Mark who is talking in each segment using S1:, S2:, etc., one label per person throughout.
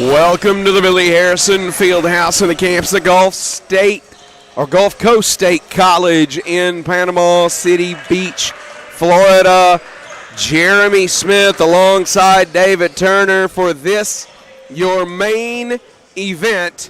S1: Welcome to the Billy Harrison Fieldhouse on the campus of Gulf Coast State College in Panama City Beach, Florida. Jeremy Smith alongside David Turner for this, your main event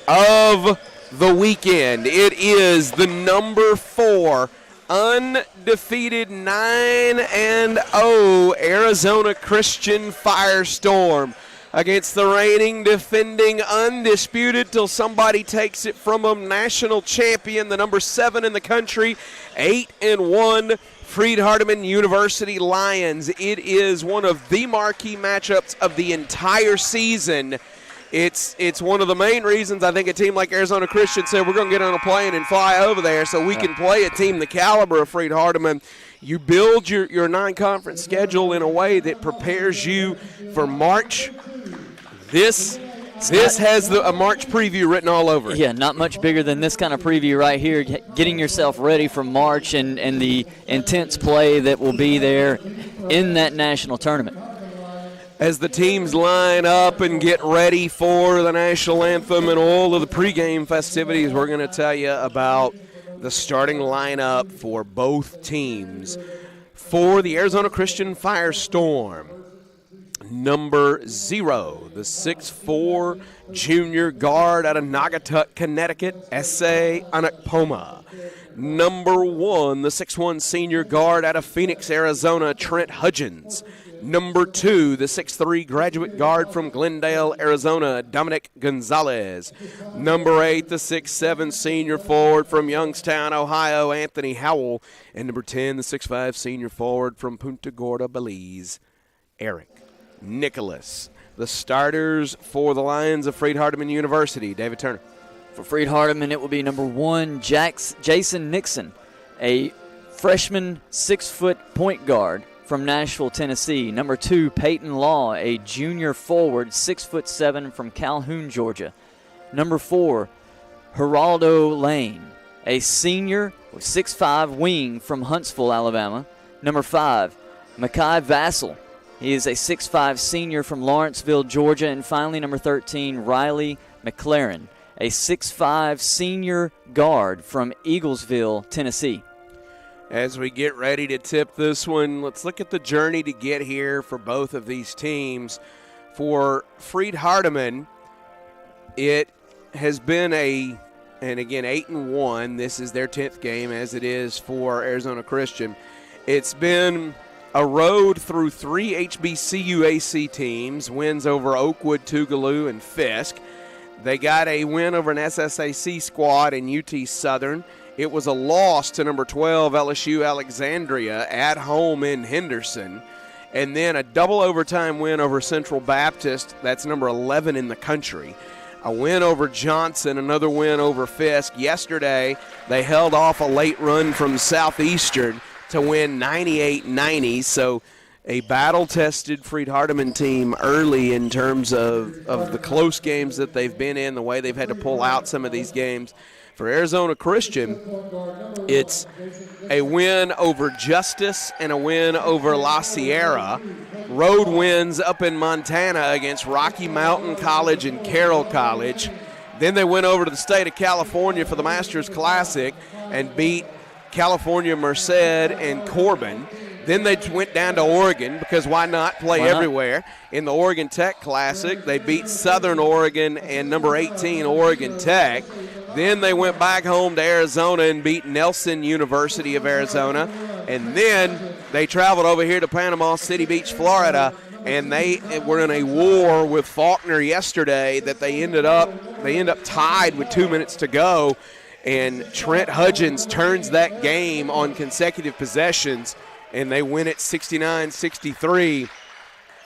S1: of the weekend. It is the number 4 undefeated 9-0 Arizona Christian Firestorm against the reigning, defending, undisputed till somebody takes it from them, national champion, the number 7 in the country, 8-1 Freed-Hardeman University Lions. It is one of the marquee matchups of the entire season. It's one of the main reasons I think a team like Arizona Christian said we're going to get on a plane and fly over there so we can play a team the caliber of Freed-Hardeman. You build your non-conference schedule in a way that prepares you for March. This has a March preview written all over it.
S2: Yeah, not much bigger than this kind of preview right here, getting yourself ready for March and the intense play that will be there in that national tournament.
S1: As the teams line up and get ready for the national anthem and all of the pregame festivities, we're going to tell you about the starting lineup for both teams. For the Arizona Christian Firestorm, number 0, the 6'4" junior guard out of Naugatuck, Connecticut, S.A. Anakpoma. Number 1, the 6'1" senior guard out of Phoenix, Arizona, Trent Hudgens. Number 2, the 6'3" graduate guard from Glendale, Arizona, Dominic Gonzalez. Number 8, the 6'7" senior forward from Youngstown, Ohio, Anthony Howell. And number 10, the 6'5" senior forward from Punta Gorda, Belize, Eric Nicholas. The starters for the Lions of Freed-Hardeman University, David Turner.
S2: For Freed-Hardeman, it will be number 1, Jason Nixon, a freshman 6-foot point guard from Nashville, Tennessee. Number 2, Peyton Law, a junior forward, 6'7" from Calhoun, Georgia. Number 4, Geraldo Lane, a senior 6'5" wing from Huntsville, Alabama. Number 5, Makai Vassell. He is a 6'5" senior from Lawrenceville, Georgia. And finally, number 13, Riley McLaren, a 6'5" senior guard from Eaglesville, Tennessee.
S1: As we get ready to tip this one, let's look at the journey to get here for both of these teams. For Freed-Hardeman, it has been and again, 8-1. This is their 10th game, as it is for Arizona Christian. It's been a road through 3 HBCUAC teams, wins over Oakwood, Tougaloo, and Fisk. They got a win over an SSAC squad in UT Southern. It was a loss to number 12 LSU Alexandria at home in Henderson. And then a double overtime win over Central Baptist. That's number 11 in the country. A win over Johnson, another win over Fisk. Yesterday, they held off a late run from Southeastern to win 98-90. So a battle-tested Freed-Hardeman team early in terms of the close games that they've been in, the way they've had to pull out some of these games. For Arizona Christian, it's a win over Justice and a win over La Sierra. Road wins up in Montana against Rocky Mountain College and Carroll College. Then they went over to the state of California for the Masters Classic and beat California Merced and Corbin. Then they went down to Oregon because why not play everywhere? In the Oregon Tech Classic, they beat Southern Oregon and number 18 Oregon Tech. Then they went back home to Arizona and beat Nelson University of Arizona. And then they traveled over here to Panama City Beach, Florida, and they were in a war with Faulkner yesterday that they end up tied with 2 minutes to go. And Trent Hudgens turns that game on consecutive possessions, and they win it 69-63.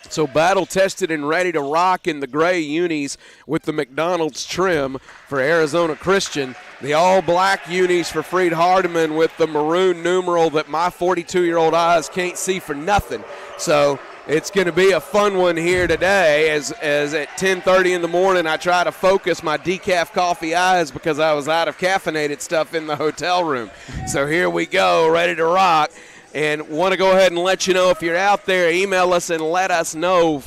S1: So battle-tested and ready to rock in the gray unis with the McDonald's trim for Arizona Christian. The all-black unis for Freed-Hardeman with the maroon numeral that my 42-year-old eyes can't see for nothing. So it's going to be a fun one here today as at 10:30 in the morning I try to focus my decaf coffee eyes because I was out of caffeinated stuff in the hotel room. So here we go, ready to rock. And want to go ahead and let you know if you're out there, email us and let us know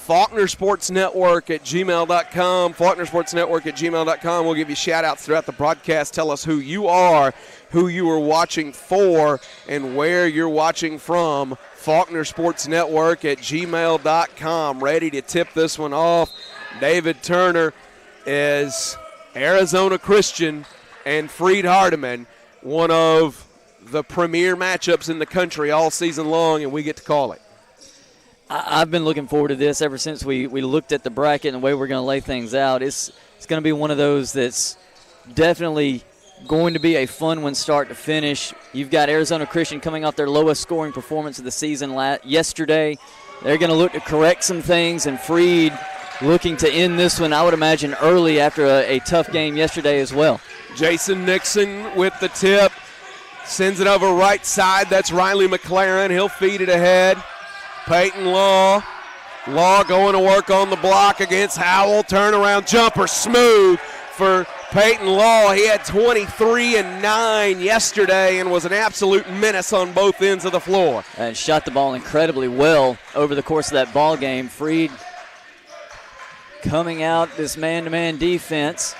S1: FaulknerSportsNetwork@gmail.com. FaulknerSportsNetwork@gmail.com. We'll give you shout-outs throughout the broadcast. Tell us who you are, who you are watching for, and where you're watching from. FaulknerSportsNetwork@gmail.com. Ready to tip this one off. David Turner is Arizona Christian and Freed-Hardeman, one of the premier matchups in the country all season long, and we get to call it.
S2: I've been looking forward to this ever since we looked at the bracket and the way we're going to lay things out. It's going to be one of those that's definitely going to be a fun one start to finish. You've got Arizona Christian coming off their lowest scoring performance of the season yesterday. They're going to look to correct some things, and Freed looking to end this one, I would imagine, early after a tough game yesterday as well.
S1: Jason Nixon with the tip. Sends it over right side. That's Riley McLaren. He'll feed it ahead. Peyton Law. Law going to work on the block against Howell. Turnaround jumper. Smooth for Peyton Law. He had 23 and 9 yesterday and was an absolute menace on both ends of the floor.
S2: And shot the ball incredibly well over the course of that ball game. Freed coming out this man-to-man defense.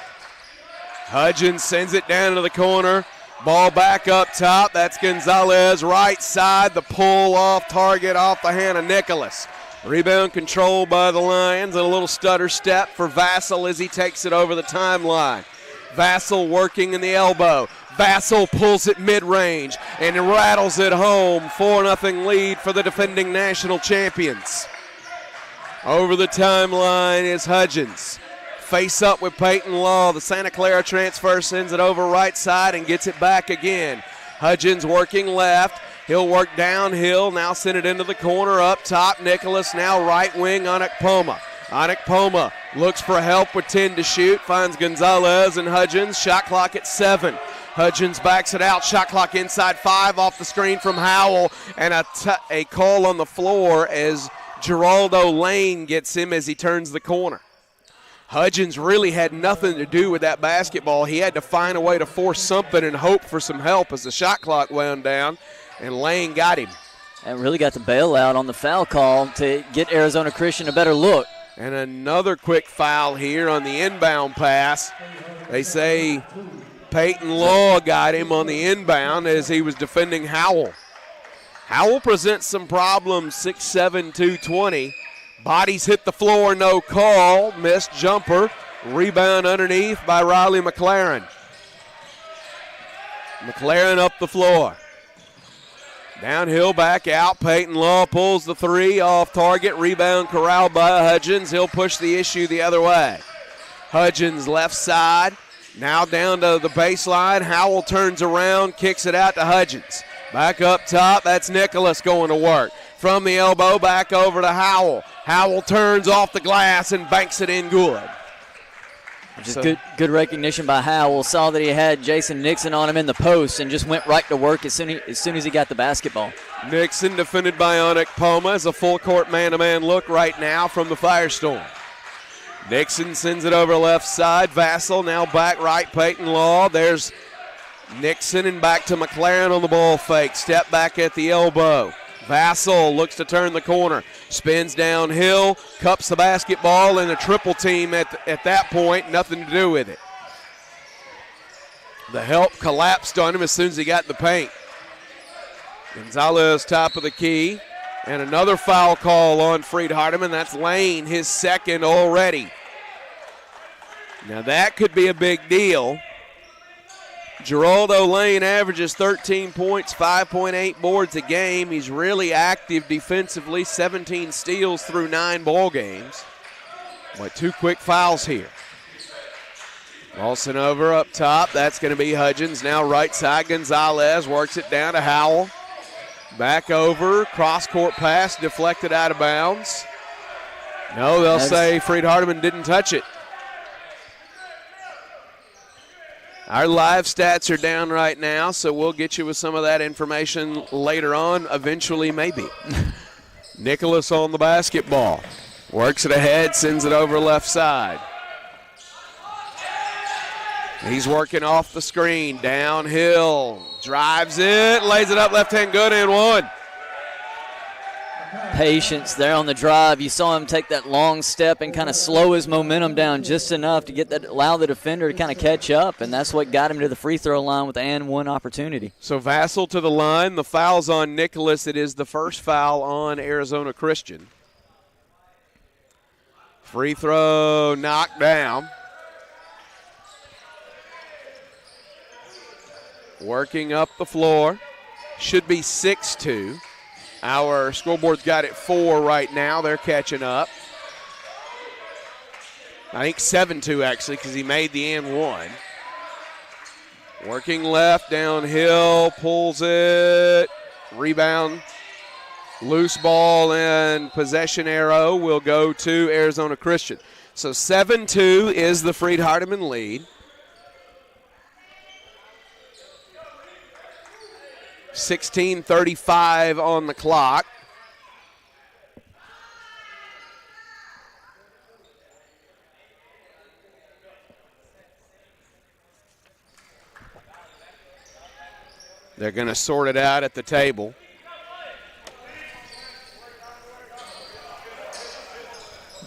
S1: Hudgens sends it down to the corner. Ball back up top. That's Gonzalez right side. The pull off target off the hand of Nicholas. Rebound controlled by the Lions. And a little stutter step for Vassell as he takes it over the timeline. Vassell working in the elbow. Vassell pulls it mid-range and rattles it home. 4-0 lead for the defending national champions. Over the timeline is Hudgens. Face up with Peyton Law. The Santa Clara transfer sends it over right side and gets it back again. Hudgens working left. He'll work downhill. Now send it into the corner up top. Nicholas now right wing Onekpoma. Onekpoma looks for help with 10 to shoot. Finds Gonzalez and Hudgens. Shot clock at 7. Hudgens backs it out. Shot clock inside 5 off the screen from Howell. And a call on the floor as Geraldo Lane gets him as he turns the corner. Hudgens really had nothing to do with that basketball. He had to find a way to force something and hope for some help as the shot clock wound down, and Lane got him.
S2: And really got the bailout on the foul call to get Arizona Christian a better look.
S1: And another quick foul here on the inbound pass. They say Peyton Law got him on the inbound as he was defending Howell. Howell presents some problems, 6'7", 220. Bodies hit the floor, no call. Missed jumper. Rebound underneath by Riley McLaren. McLaren up the floor. Downhill, back out. Peyton Law pulls the 3 off target. Rebound corralled by Hudgens. He'll push the issue the other way. Hudgens left side. Now down to the baseline. Howell turns around, kicks it out to Hudgens. Back up top. That's Nicholas going to work. From the elbow, back over to Howell. Howell turns off the glass and banks it in good.
S2: Just good recognition by Howell. Saw that he had Jason Nixon on him in the post and just went right to work as soon as he got the basketball.
S1: Nixon defended by Onekpoma as a full-court man-to-man look right now from the Firestorm. Nixon sends it over left side. Vassell now back right. Peyton Law. There's Nixon and back to McLaren on the ball fake. Step back at the elbow. Vassell looks to turn the corner, spins downhill, cups the basketball, and a triple team at that point, nothing to do with it. The help collapsed on him as soon as he got in the paint. Gonzalez top of the key, and another foul call on Freed-Hardeman. That's Lane, his second already. Now that could be a big deal. Geraldo Lane averages 13 points, 5.8 boards a game. He's really active defensively, 17 steals through 9 ball games. But 2 quick fouls here. Lawson over up top. That's going to be Hudgens. Now right side, Gonzalez works it down to Howell. Back over, cross-court pass, deflected out of bounds. No, they'll say Freed-Hardeman didn't touch it. Our live stats are down right now, so we'll get you with some of that information later on, eventually maybe. Nicholas on the basketball. Works it ahead, sends it over left side. He's working off the screen, downhill, drives it, lays it up left hand, good and one.
S2: patience there on the drive. You saw him take that long step and kind of slow his momentum down just enough to get that, allow the defender to kind of catch up, and that's what got him to the free throw line with and one opportunity.
S1: So Vassell to the line. The foul's on Nicholas. It is the first foul on Arizona Christian. Free throw knocked down. Working up the floor. Should be 6-2. Our scoreboard's got it 4 right now. They're catching up. I think 7-2 actually, because he made the and one. Working left, downhill, pulls it. Rebound. Loose ball and possession arrow will go to Arizona Christian. So 7-2 is the Freed-Hardeman lead. 16:35 on the clock. They're going to sort it out at the table.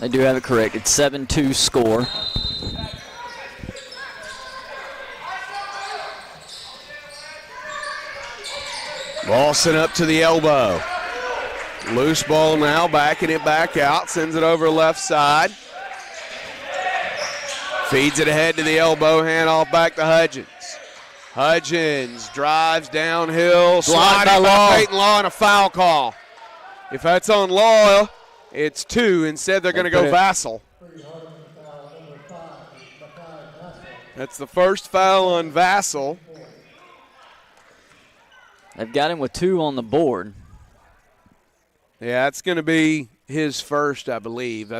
S2: They do have it corrected. 7-2 score.
S1: Ball sent up to the elbow. Loose ball now, backing it back out, sends it over left side. Feeds it ahead to the elbow, handoff back to Hudgens. Hudgens drives downhill, sliding by Peyton Law, and a foul call. If that's on Law, it's 2. Instead, they're going to go Vassell. That's the first foul on Vassell.
S2: They've got him with 2 on the board.
S1: Yeah, it's going to be his first, I believe.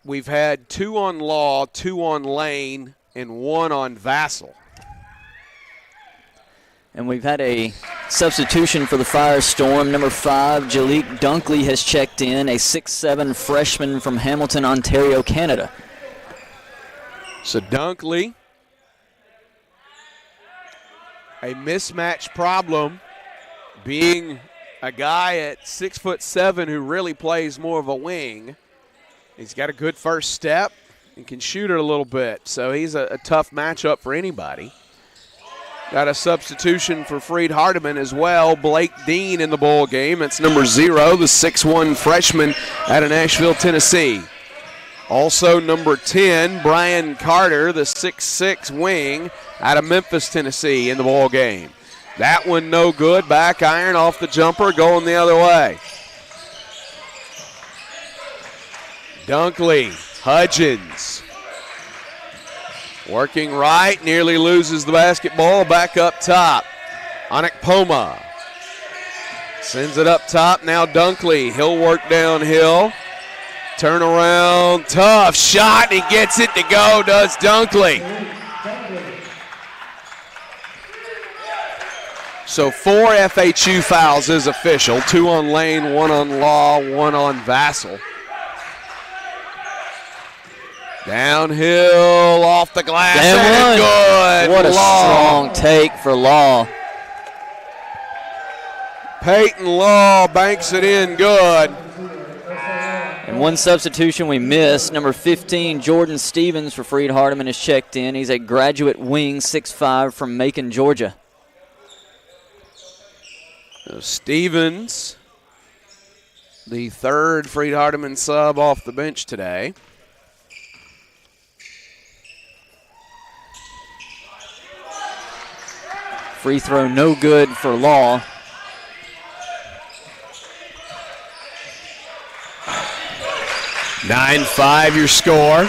S1: We've had 2 on Law, 2 on Lane, and 1 on Vassell.
S2: And we've had a substitution for the Firestorm. Number 5, Jalik Dunkley has checked in, a 6'7" freshman from Hamilton, Ontario, Canada.
S1: So Dunkley, a mismatch problem, being a guy at 6'7" who really plays more of a wing. He's got a good first step and can shoot it a little bit, so he's a tough matchup for anybody. Got a substitution for Freed-Hardeman as well. Blake Dean in the ball game. It's number 0, the 6'1" freshman out of Nashville, Tennessee. Also number 10, Brian Carter, the 6'6" wing out of Memphis, Tennessee in the ball game. That one no good. Back iron off the jumper, going the other way. Dunkley, Hudgens. Working right, nearly loses the basketball. Back up top. Onekpoma sends it up top. Now Dunkley, he'll work downhill. Turn around, tough shot. He gets it to go, does Dunkley. So 4 FHU fouls is official. 2 on Lane, 1 on Law, 1 on Vassell. Downhill, off the glass, and good.
S2: What a strong take for Law.
S1: Peyton Law banks it in good.
S2: And one substitution we missed. Number 15, Jordan Stevens for Freed-Hardeman is checked in. He's a graduate wing, 6'5", from Macon, Georgia.
S1: Stevens, the 3rd Freed-Hardeman sub off the bench today.
S2: Free throw no good for Law.
S1: 9-5 your score.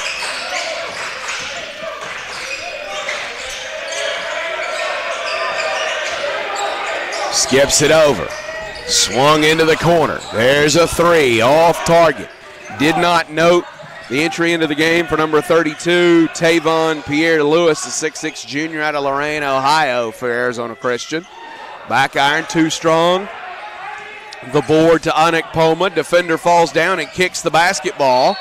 S1: Skips it over. Swung into the corner. There's a 3 off target. Did not note the entry into the game for number 32, Tavon Pierre-Lewis, the 6'6" junior out of Lorain, Ohio for Arizona Christian. Back iron, too strong. The board to Onekpoma. Defender falls down and kicks the basketball.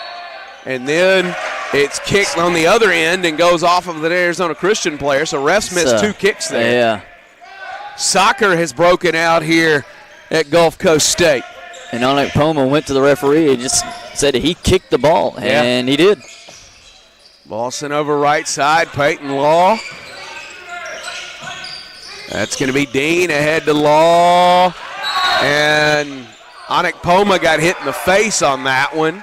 S1: And then it's kicked on the other end and goes off of the Arizona Christian player. So refs missed 2 kicks there.
S2: Yeah.
S1: Soccer has broken out here at Gulf Coast State.
S2: And Anik Poma went to the referee and just said he kicked the ball, and he did.
S1: Ball sent over right side, Peyton Law. That's going to be Dean ahead to Law. And Anik Poma got hit in the face on that one.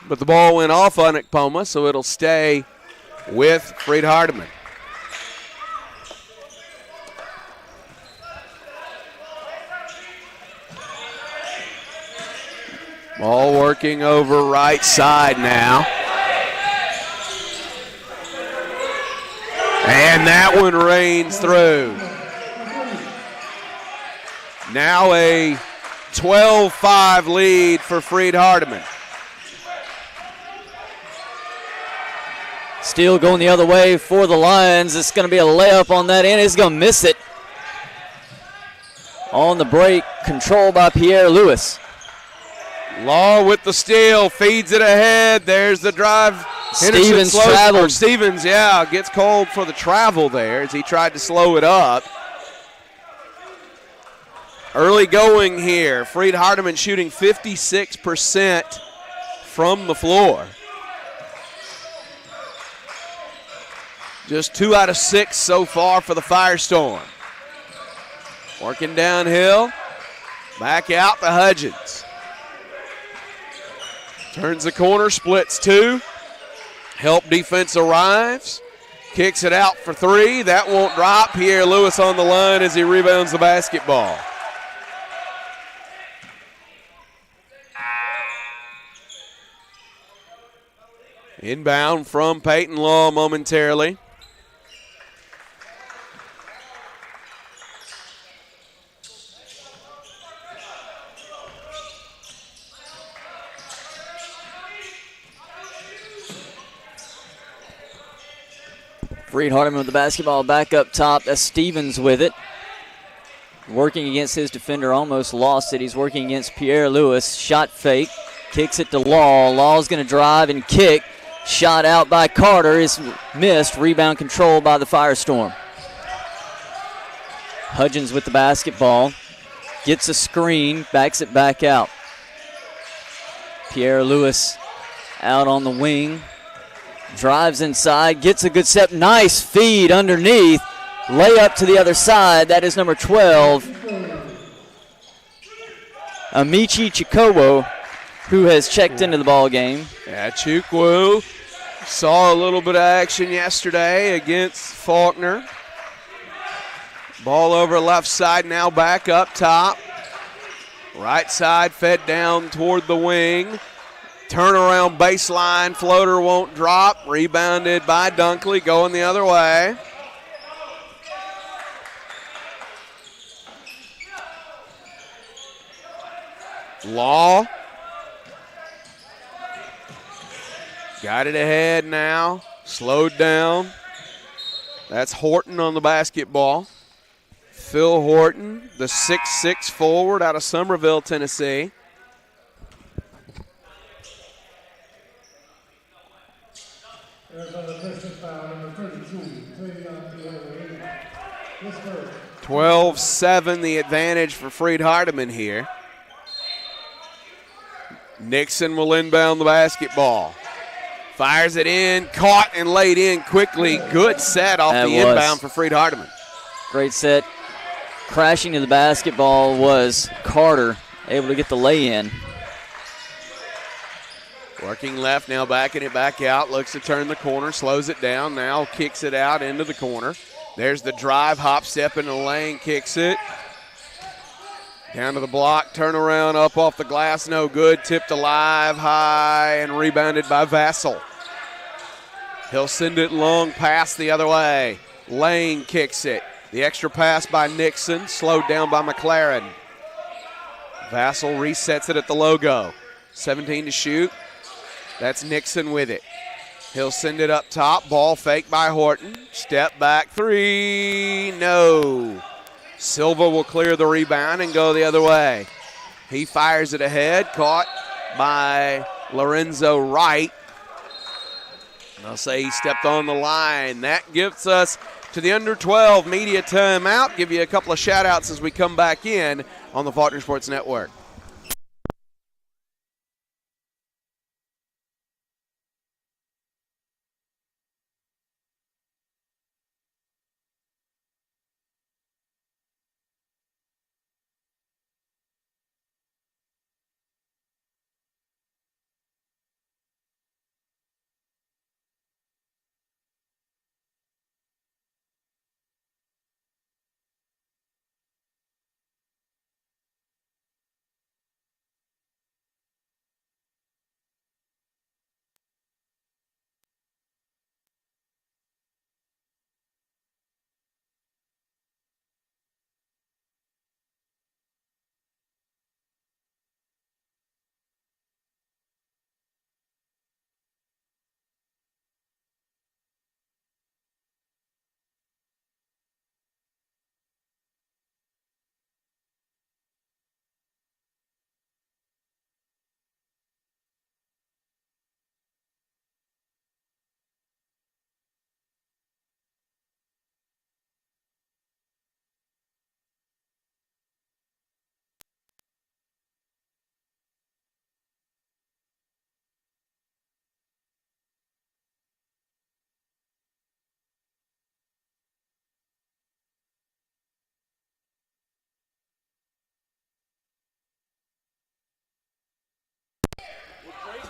S1: But the ball went off Anik Poma, so it'll stay with Freed-Hardeman. Ball working over right side now. And that one rains through. Now a 12-5 lead for Freed-Hardeman.
S2: Steele going the other way for the Lions. It's going to be a layup on that end. He's going to miss it. On the break, controlled by Pierre Lewis.
S1: Law with the steal, feeds it ahead. There's the drive.
S2: Stevens traveled.
S1: Stevens, gets called for the travel there as he tried to slow it up. Early going here. Freed-Hardeman shooting 56% from the floor. Just 2 out of 6 so far for the Firestorm. Working downhill. Back out to Hudgens. Turns the corner, splits 2. Help defense arrives. Kicks it out for 3. That won't drop. Pierre Lewis on the line as he rebounds the basketball. Inbound from Peyton Law momentarily.
S2: Freed-Hardeman with the basketball back up top. That's Stevens with it. Working against his defender, almost lost it. He's working against Pierre Lewis. Shot fake. Kicks it to Law. Law's going to drive and kick. Shot out by Carter is missed. Rebound controlled by the Firestorm. Hudgens with the basketball. Gets a screen. Backs it back out. Pierre Lewis out on the wing. Drives inside, gets a good step. Nice feed underneath. Layup to the other side. That is number 12, Amici Chikowo, who has checked into the ball game.
S1: Yeah, Chukwu saw a little bit of action yesterday against Faulkner. Ball over left side, now back up top. Right side fed down toward the wing. Turnaround baseline, floater won't drop. Rebounded by Dunkley, going the other way. Law. Got it ahead now. Slowed down. That's Horton on the basketball. Phil Horton, the 6'6" forward out of Summerville, Tennessee.
S3: There's an offensive foul, number 32,
S1: 12-7, the advantage for Freed-Hardeman here. Nixon will inbound the basketball. Fires it in, caught and laid in quickly. Good set off the inbound for Freed-Hardeman.
S2: Great set. Crashing to the basketball was Carter, able to get the lay-in.
S1: Working left, now backing it back out. Looks to turn the corner, slows it down. Now kicks it out into the corner. There's the drive, hop step in the lane, kicks it. Down to the block, turnaround, up off the glass, no good. Tipped alive, high, and rebounded by Vassell. He'll send it long past the other way. Lane kicks it. The extra pass by Nixon, slowed down by McLaren. Vassell resets it at the logo. 17 to shoot. That's Nixon with it. He'll send it up top. Ball fake by Horton. Step back three. No. Silva will clear the rebound and go the other way. He fires it ahead. Caught by Lorenzo Wright. They'll say he stepped on the line. That gets us to the under 12 media timeout. Give you a couple of shout outs as we come back in on the Faulkner Sports Network.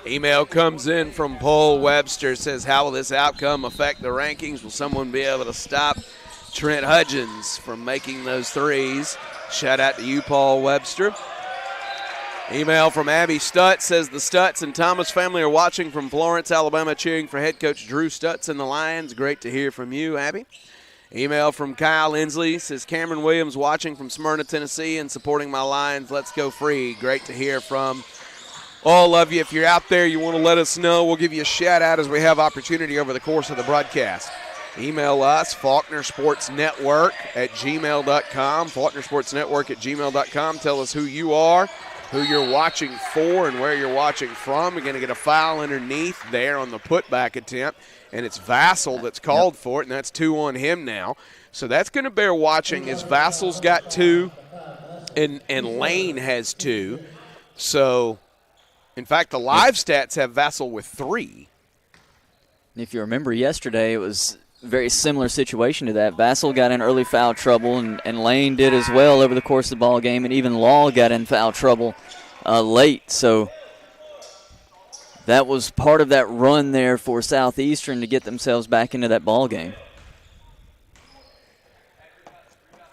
S1: Email comes in from Paul Webster. Says, how will this outcome affect the rankings? Will someone be able to stop Trent Hudgens from making those threes? Shout out to you, Paul Webster. Email from Abby Stutz says, the Stutz and Thomas family are watching from Florence, Alabama, cheering for head coach Drew Stutz and the Lions. Great to hear from you, Abby. Email from Kyle Inslee says, Cameron Williams watching from Smyrna, Tennessee, and supporting my Lions. Let's go Free. Great to hear from all of you. If you're out there, you want to let us know, we'll give you a shout out as we have opportunity over the course of the broadcast. Email us, FaulknerSportsNetwork@gmail.com, FaulknerSportsNetwork@gmail.com. Tell us who you are, who you're watching for, and where you're watching from. You're going to get a foul underneath there on the putback attempt, and it's Vassell that's called for it, and that's 2 on him now. So that's going to bear watching as Vassell's got 2 and Lane has 2. So, in fact, the live stats have Vassell with 3.
S2: If you remember yesterday, it was a very similar situation to that. Vassell got in early foul trouble, and Lane did as well over the course of the ball game, and even Law got in foul trouble late. So that was part of that run there for Southeastern to get themselves back into that ball game.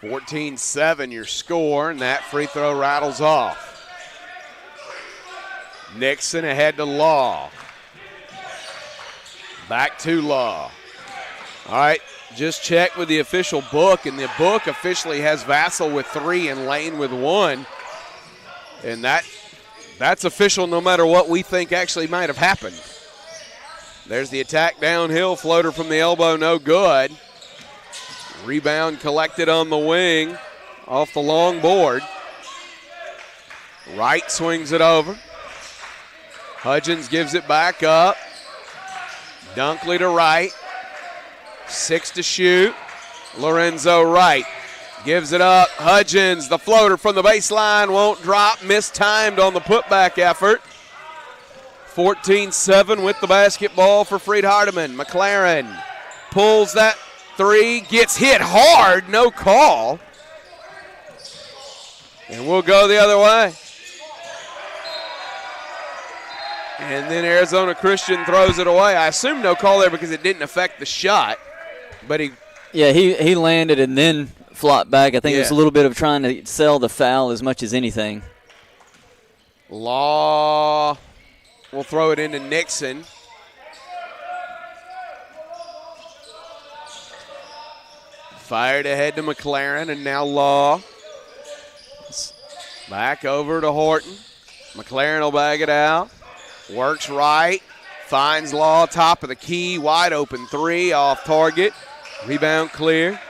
S1: 14-7 your score, and that free throw rattles off. Nixon ahead to Law. Back to Law. All right, just check with the official book, and the book officially has Vassell with 3 and Lane with 1. And that's official no matter what we think actually might have happened. There's the attack downhill, floater from the elbow, no good. Rebound collected on the wing off the long board. Wright swings it over. Hudgens gives it back up. Dunkley to Wright. 6 to shoot. Lorenzo Wright gives it up. Hudgens, the floater from the baseline, won't drop. Mistimed on the putback effort. 14-7 with the basketball for Freed-Hardeman. McLaren pulls that 3, gets hit hard, no call. And we'll go the other way. And then Arizona Christian throws it away. I assume no call there because it didn't affect the shot. But he
S2: landed and then flopped back. I think it was a little bit of trying to sell the foul as much as anything.
S1: Law will throw it into Nixon. Fired ahead to McLaren, and now Law. Back over to Horton. McLaren will bag it out. Works right, finds Law, top of the key, wide open 3 off target. Rebound clear.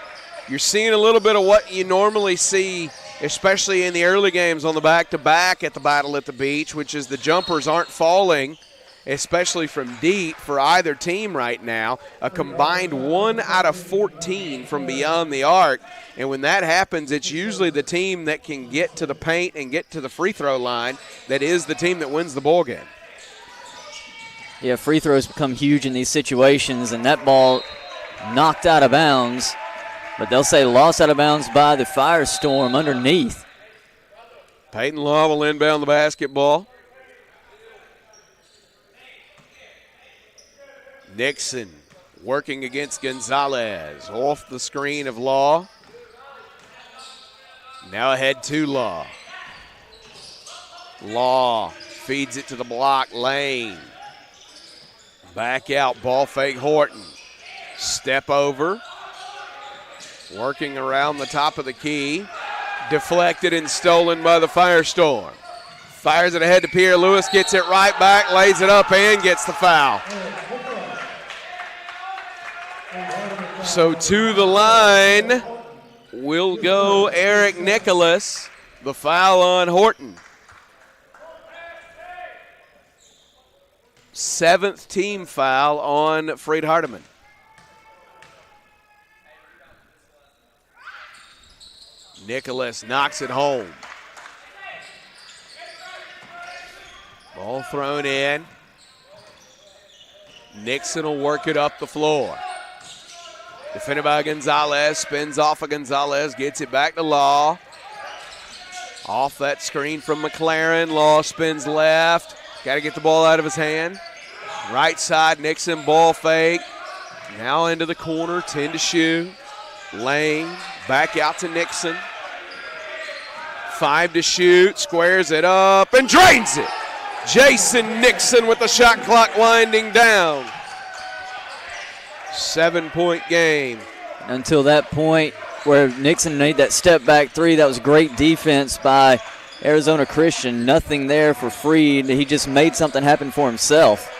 S1: You're seeing a little bit of what you normally see, especially in the early games on the back-to-back at the Battle at the Beach, which is the jumpers aren't falling, especially from deep for either team right now. A combined 1 out of 14 from beyond the arc. And when that happens, it's usually the team that can get to the paint and get to the free throw line that is the team that wins the ball game.
S2: Yeah, free throws become huge in these situations, and that ball knocked out of bounds, but they'll say lost out of bounds by the Firestorm underneath.
S1: Peyton Law will inbound the basketball. Nixon working against Gonzalez. Off the screen of Law. Now ahead to Law. Law feeds it to the block. Lane. Back out, ball fake Horton. Step over. Working around the top of the key. Deflected and stolen by the Firestorm. Fires it ahead to Pierre Lewis, gets it right back, lays it up and gets the foul. So to the line will go Eric Nicholas. The foul on Horton. 7th team foul on Freed-Hardeman. Nicholas knocks it home. Ball thrown in. Nixon will work it up the floor. Defended by Gonzalez, spins off of Gonzalez, gets it back to Law. Off that screen from McLaren, Law spins left. Got to get the ball out of his hand. Right side, Nixon, ball fake. Now into the corner, 10 to shoot. Lane, back out to Nixon. 5 to shoot, squares it up and drains it. Jason Nixon with the shot clock winding down. 7-point game.
S2: Until that point where Nixon made that step back three, that was great defense by Arizona Christian. Nothing there for Freed. He just made something happen for himself.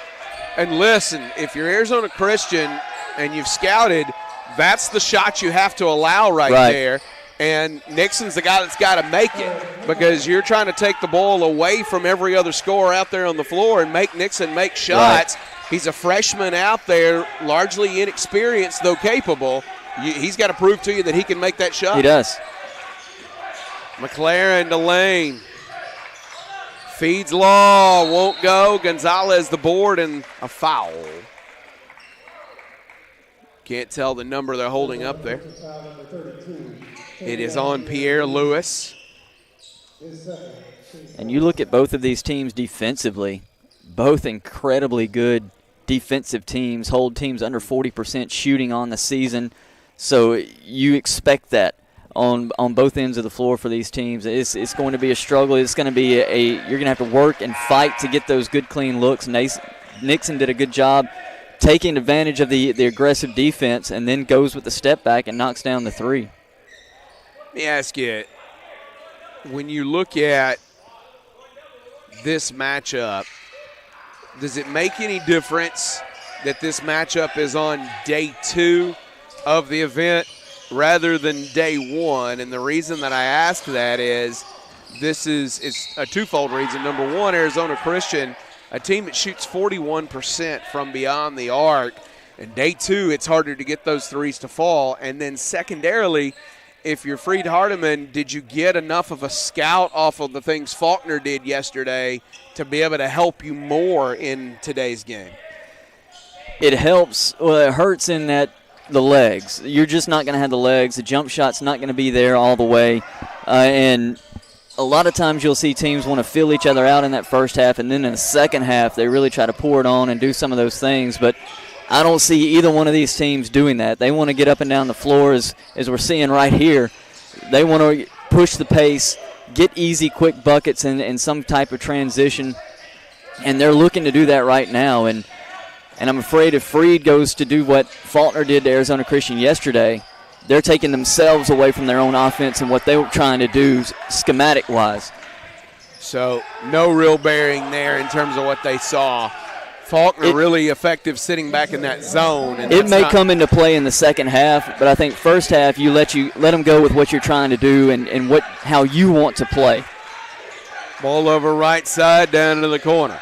S1: And listen, if you're Arizona Christian and you've scouted, that's the shot you have to allow right there. And Nixon's the guy that's got to make it because you're trying to take the ball away from every other scorer out there on the floor and make Nixon make shots. Right. He's a freshman out there, largely inexperienced, though capable. He's got to prove to you that he can make that shot.
S2: He does.
S1: McLaren to Lane. Feeds Law, won't go. Gonzalez the board and a foul. Can't tell the number they're holding up there. It is on Pierre Lewis.
S2: And you look at both of these teams defensively, both incredibly good defensive teams, hold teams under 40% shooting on the season. So you expect that on both ends of the floor for these teams. It's going to be a struggle. It's going to be you're going to have to work and fight to get those good, clean looks. Nixon did a good job taking advantage of the aggressive defense and then goes with the step back and knocks down the three.
S1: Let me ask you, when you look at this matchup, does it make any difference that this matchup is on day 2 of the event rather than day 1? And the reason that I ask that is this is a twofold reason. Number one, Arizona Christian, a team that shoots 41% from beyond the arc. And day 2, it's harder to get those threes to fall. And then secondarily, if you're Freed-Hardeman, did you get enough of a scout off of the things Faulkner did yesterday to be able to help you more in today's game?
S2: It helps. Well, it hurts in that the legs. You're just not going to have the legs. The jump shot's not going to be there all the way. And a lot of times you'll see teams want to fill each other out in that first half, and then in the second half they really try to pour it on and do some of those things. But I don't see either one of these teams doing that. They want to get up and down the floor as we're seeing right here. They want to push the pace, get easy, quick buckets in some type of transition, and they're looking to do that right now. And I'm afraid if Freed goes to do what Faulkner did to Arizona Christian yesterday, they're taking themselves away from their own offense and what they were trying to do schematic-wise.
S1: So no real bearing there in terms of what they saw. Faulkner really effective sitting back in that zone. And
S2: it may come into play in the second half, but I think first half you let them go with what you're trying to do and how you want to play.
S1: Ball over right side down into the corner.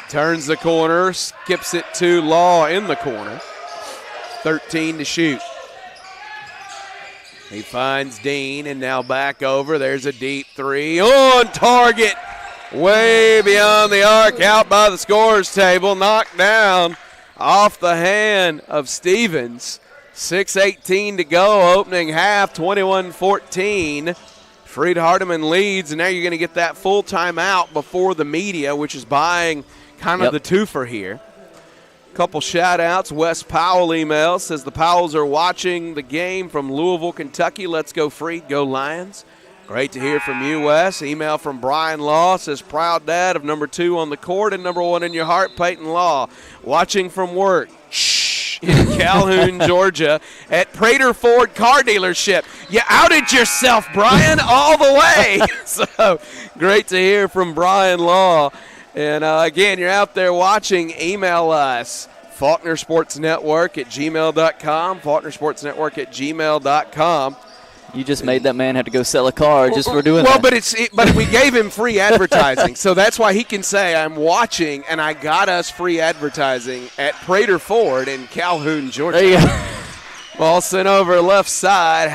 S1: Turns the corner, skips it to Law in the corner. 13 to shoot. He finds Dean and now back over. There's a deep three on target. Way beyond the arc, out by the scorer's table, knocked down off the hand of Stevens. 6:18 to go, opening half, 21-14. Freed-Hardeman leads, and now you're going to get that full timeout before the media, which is buying kind of the twofer here. Couple shout-outs. Wes Powell email says the Powells are watching the game from Louisville, Kentucky. Let's go Freed, go Lions. Great to hear from you, Wes. Email from Brian Law says, proud dad of number 2 on the court and number 1 in your heart, Peyton Law. Watching from work in Calhoun, Georgia at Prater Ford Car Dealership. You outed yourself, Brian, all the way. So great to hear from Brian Law. And, again, you're out there watching, email us, FaulknerSportsNetwork@gmail.com, FaulknerSportsNetwork@gmail.com.
S2: You just made that man have to go sell a car just for doing that.
S1: Well, but we gave him free advertising, so that's why he can say I'm watching and I got us free advertising at Prater Ford in Calhoun, Georgia.
S2: There you go.
S1: Ball sent over left side.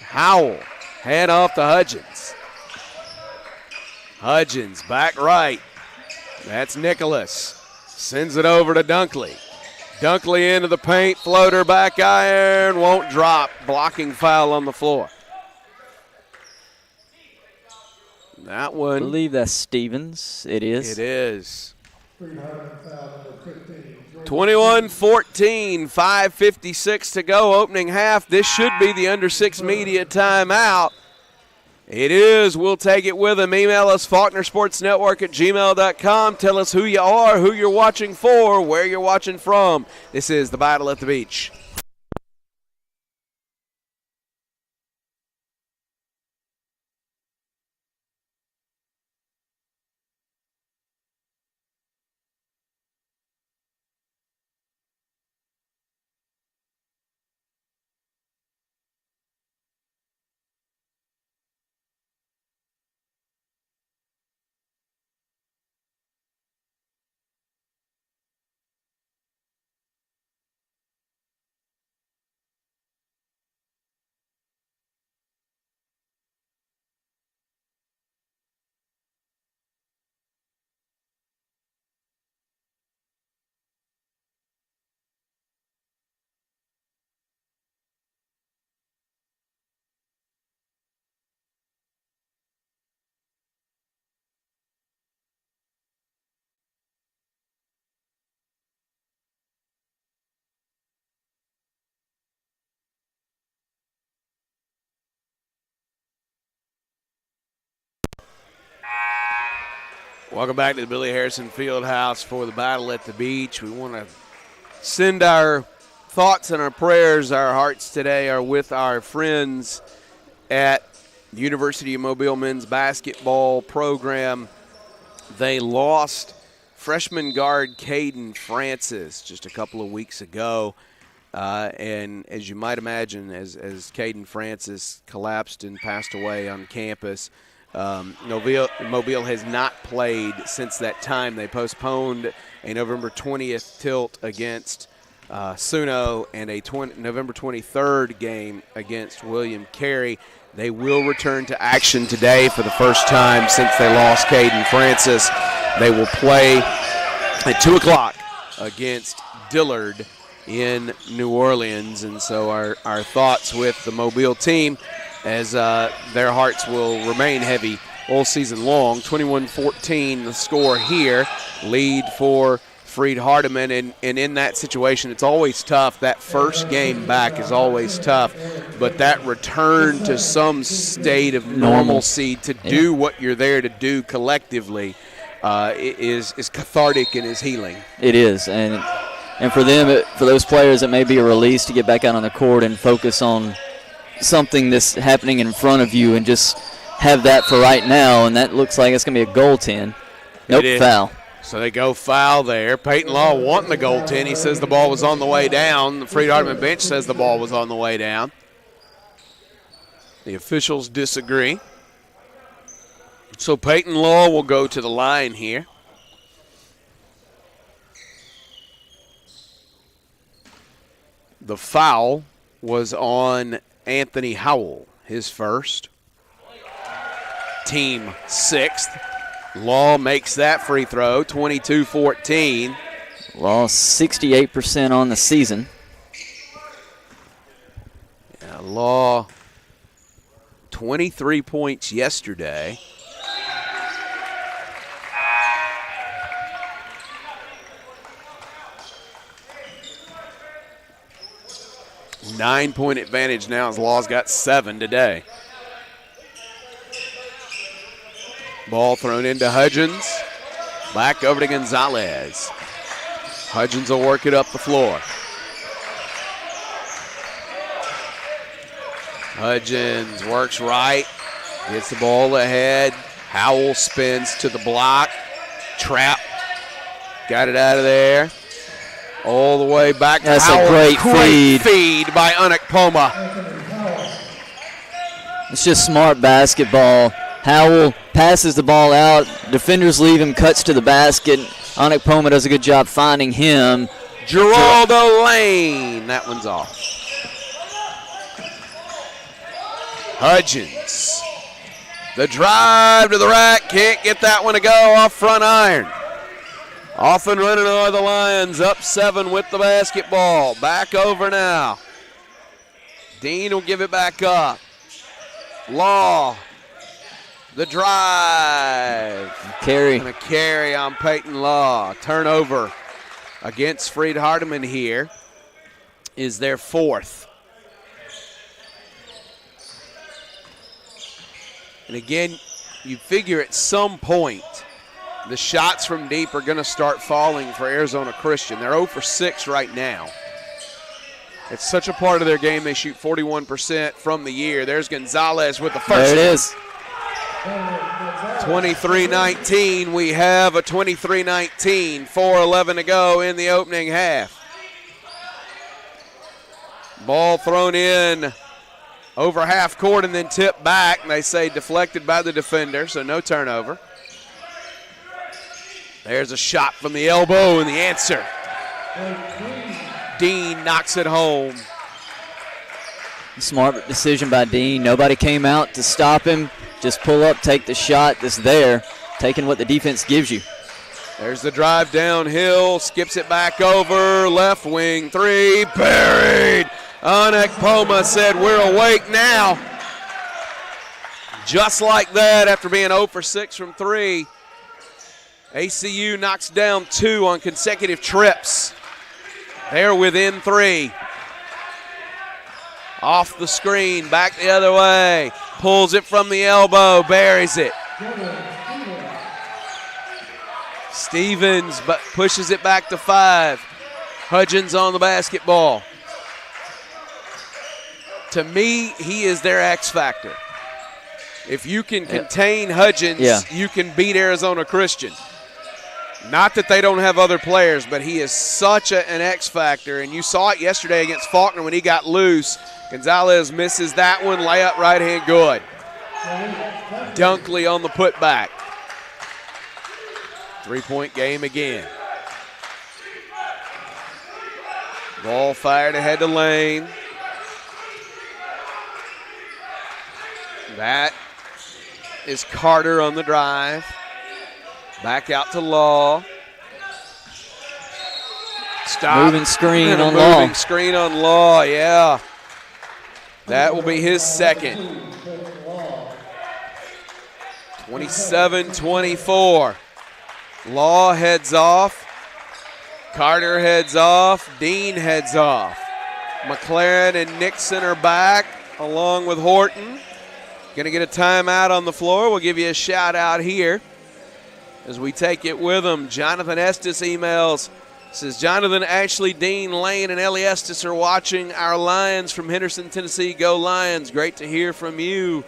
S1: Howell, hand off to Hudgens. Hudgens back right. That's Nicholas. Sends it over to Dunkley. Dunkley into the paint, floater back iron, won't drop. Blocking foul on the floor. That
S2: I
S1: one.
S2: believe that's Stevens. It is.
S1: It is.
S3: Freed-Hardeman foul number 15.
S1: 21-14, 5:56 to go, opening half. This should be the under 6 media timeout. It is. We'll take it with them. Email us, FaulknerSportsNetwork@gmail.com. Tell us who you are, who you're watching for, where you're watching from. This is the Battle at the Beach. Welcome back to the Billy Harrison Fieldhouse for the Battle at the Beach. We want to send our thoughts and our prayers, our hearts today are with our friends at the University of Mobile men's basketball program. They lost freshman guard Caden Francis just a couple of weeks ago. And as you might imagine, as Caden Francis collapsed and passed away on campus, Mobile has not played since that time. They postponed a November 20th tilt against Suno and a November 23rd game against William Carey. They will return to action today for the first time since they lost Caden Francis. They will play at 2 o'clock against Dillard in New Orleans. And so our thoughts with the Mobile team as their hearts will remain heavy all season long. 21-14 the score here, lead for Freed-Hardeman, and in that situation it's always tough. That first game back is always tough, but that return to some state of normalcy to do what you're there to do collectively is cathartic and is healing.
S2: It is, and for them, for those players, it may be a release to get back out on the court and focus on something that's happening in front of you and just have that for right now, and that looks like it's going to be a goaltend. Nope, foul.
S1: So they go foul there. Peyton Law wanting the goaltend. He says the ball was on the way down. The Freed-Hardeman bench says the ball was on the way down. The officials disagree. So Peyton Law will go to the line here. The foul was on Anthony Howell, his first. Team sixth. Law makes that free throw, 22-14.
S2: Law 68% on the season.
S1: Yeah, Law 23 points yesterday. Nine-point advantage now as Law's got 7 today. Ball thrown into Hudgens. Back over to Gonzalez. Hudgens will work it up the floor. Hudgens works right. Gets the ball ahead. Howell spins to the block. Trap. Got it out of there. All the way back to
S2: That's
S1: Howell.
S2: A great
S1: feed by Unakpoma.
S2: It's just smart basketball. Howell passes the ball out. Defenders leave him, cuts to the basket. Unakpoma does a good job finding him.
S1: Geraldo Lane. That one's off. Hudgens. The drive to the rack. Can't get that one to go off front iron. Off and running are the Lions. Up 7 with the basketball. Back over now. Dean will give it back up. Law The drive.
S2: Carry.
S1: And a carry on Peyton Law. Turnover against Freed-Hardeman here is their fourth. And again, you figure at some point the shots from deep are going to start falling for Arizona Christian. They're 0 for 6 right now. It's such a part of their game. They shoot 41% from the year. There's Gonzalez with the first.
S2: There it is.
S1: 23-19. We have a 23-19. 4:11 to go in the opening half. Ball thrown in over half court and then tipped back. They say deflected by the defender, so no turnover. There's a shot from the elbow and the answer. Dean knocks it home.
S2: Smart decision by Dean. Nobody came out to stop him. Just pull up, take the shot that's there, taking what the defense gives you.
S1: There's the drive downhill, skips it back over, left wing three, buried. Anek Poma said, we're awake now. Just like that, after being 0 for 6 from 3, ACU knocks down 2 on consecutive trips. They're within 3. Off the screen, back the other way. Pulls it from the elbow, buries it. Stevens pushes it back to 5. Hudgens on the basketball. To me, he is their X factor. If you can contain Hudgens, you can beat Arizona Christian. Not that they don't have other players, but he is such an X factor, and you saw it yesterday against Faulkner when he got loose. Gonzalez misses that one, layup right hand good. Dunkley on the putback. 3-point game again. Ball fired ahead to Lane. That is Carter on the drive. Back out to Law. Stop.
S2: Moving screen on Law.
S1: Moving screen on Law, yeah. That will be his second. 27-24. Law heads off. Carter heads off. Dean heads off. McLaren and Nixon are back along with Horton. Going to get a timeout on the floor. We'll give you a shout out here as we take it with them. Jonathan Estes emails, says, Jonathan, Ashley, Dean, Lane, and Ellie Estes are watching our Lions from Henderson, Tennessee. Go Lions. Great to hear from you,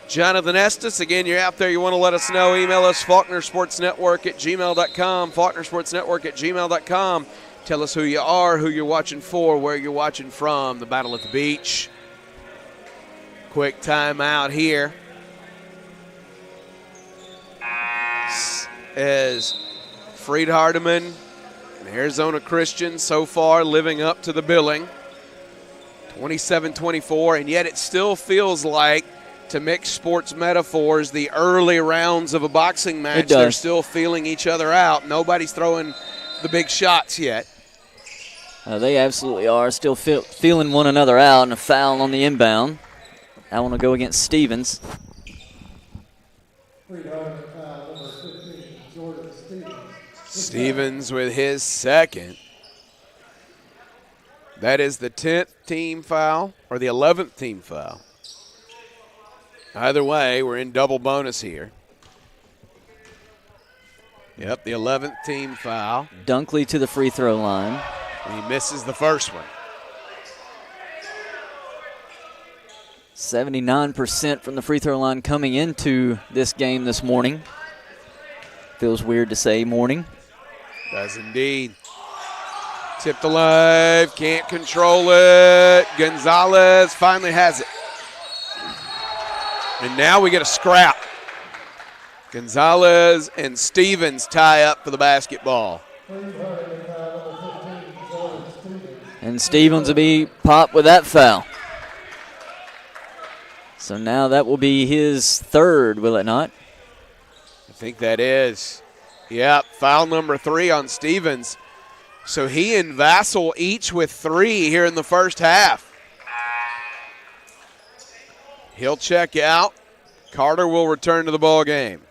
S1: Jonathan Estes. Again, you're out there. You want to let us know. Email us, FaulknerSportsNetwork@gmail.com, FaulknerSportsNetwork@gmail.com. Tell us who you are, who you're watching for, where you're watching from. The Battle at the Beach. Quick timeout here as Freed-Hardeman and Arizona Christian so far living up to the billing. 27-24, and yet it still feels like, to mix sports metaphors, the early rounds of a boxing match. They're still feeling each other out. Nobody's throwing the big shots yet.
S2: They absolutely are. Still feeling one another out, and a foul on the inbound. That one will go against Stevens.
S1: Stevens with his second. That is the 10th team foul or the 11th team foul. Either way, we're in double bonus here. Yep, the 11th team foul.
S2: Dunkley to the free throw line.
S1: And he misses the first one.
S2: 79% from the free throw line coming into this game this morning. Feels weird to say morning.
S1: Does indeed. Tipped alive, can't control it. Gonzalez finally has it. And now we get a scrap. Gonzalez and Stevens tie up for the basketball.
S2: And Stevens will be popped with that foul. So now that will be his third, will it not?
S1: I think that is. Yep, foul number 3 on Stevens. So he and Vassell each with 3 here in the first half. He'll check out. Carter will return to the ball game.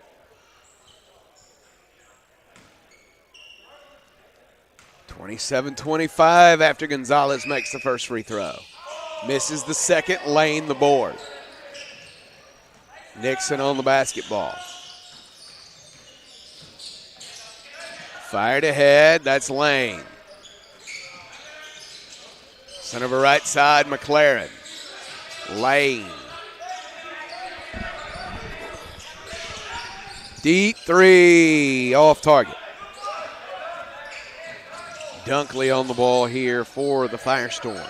S1: (27-25) after Gonzalez makes the first free throw. Misses the second, Lane the board. Nixon on the basketball. Fired ahead, that's Lane. Center right side, McLaren. Lane. Deep three, off target. Dunkley on the ball here for the Firestorm.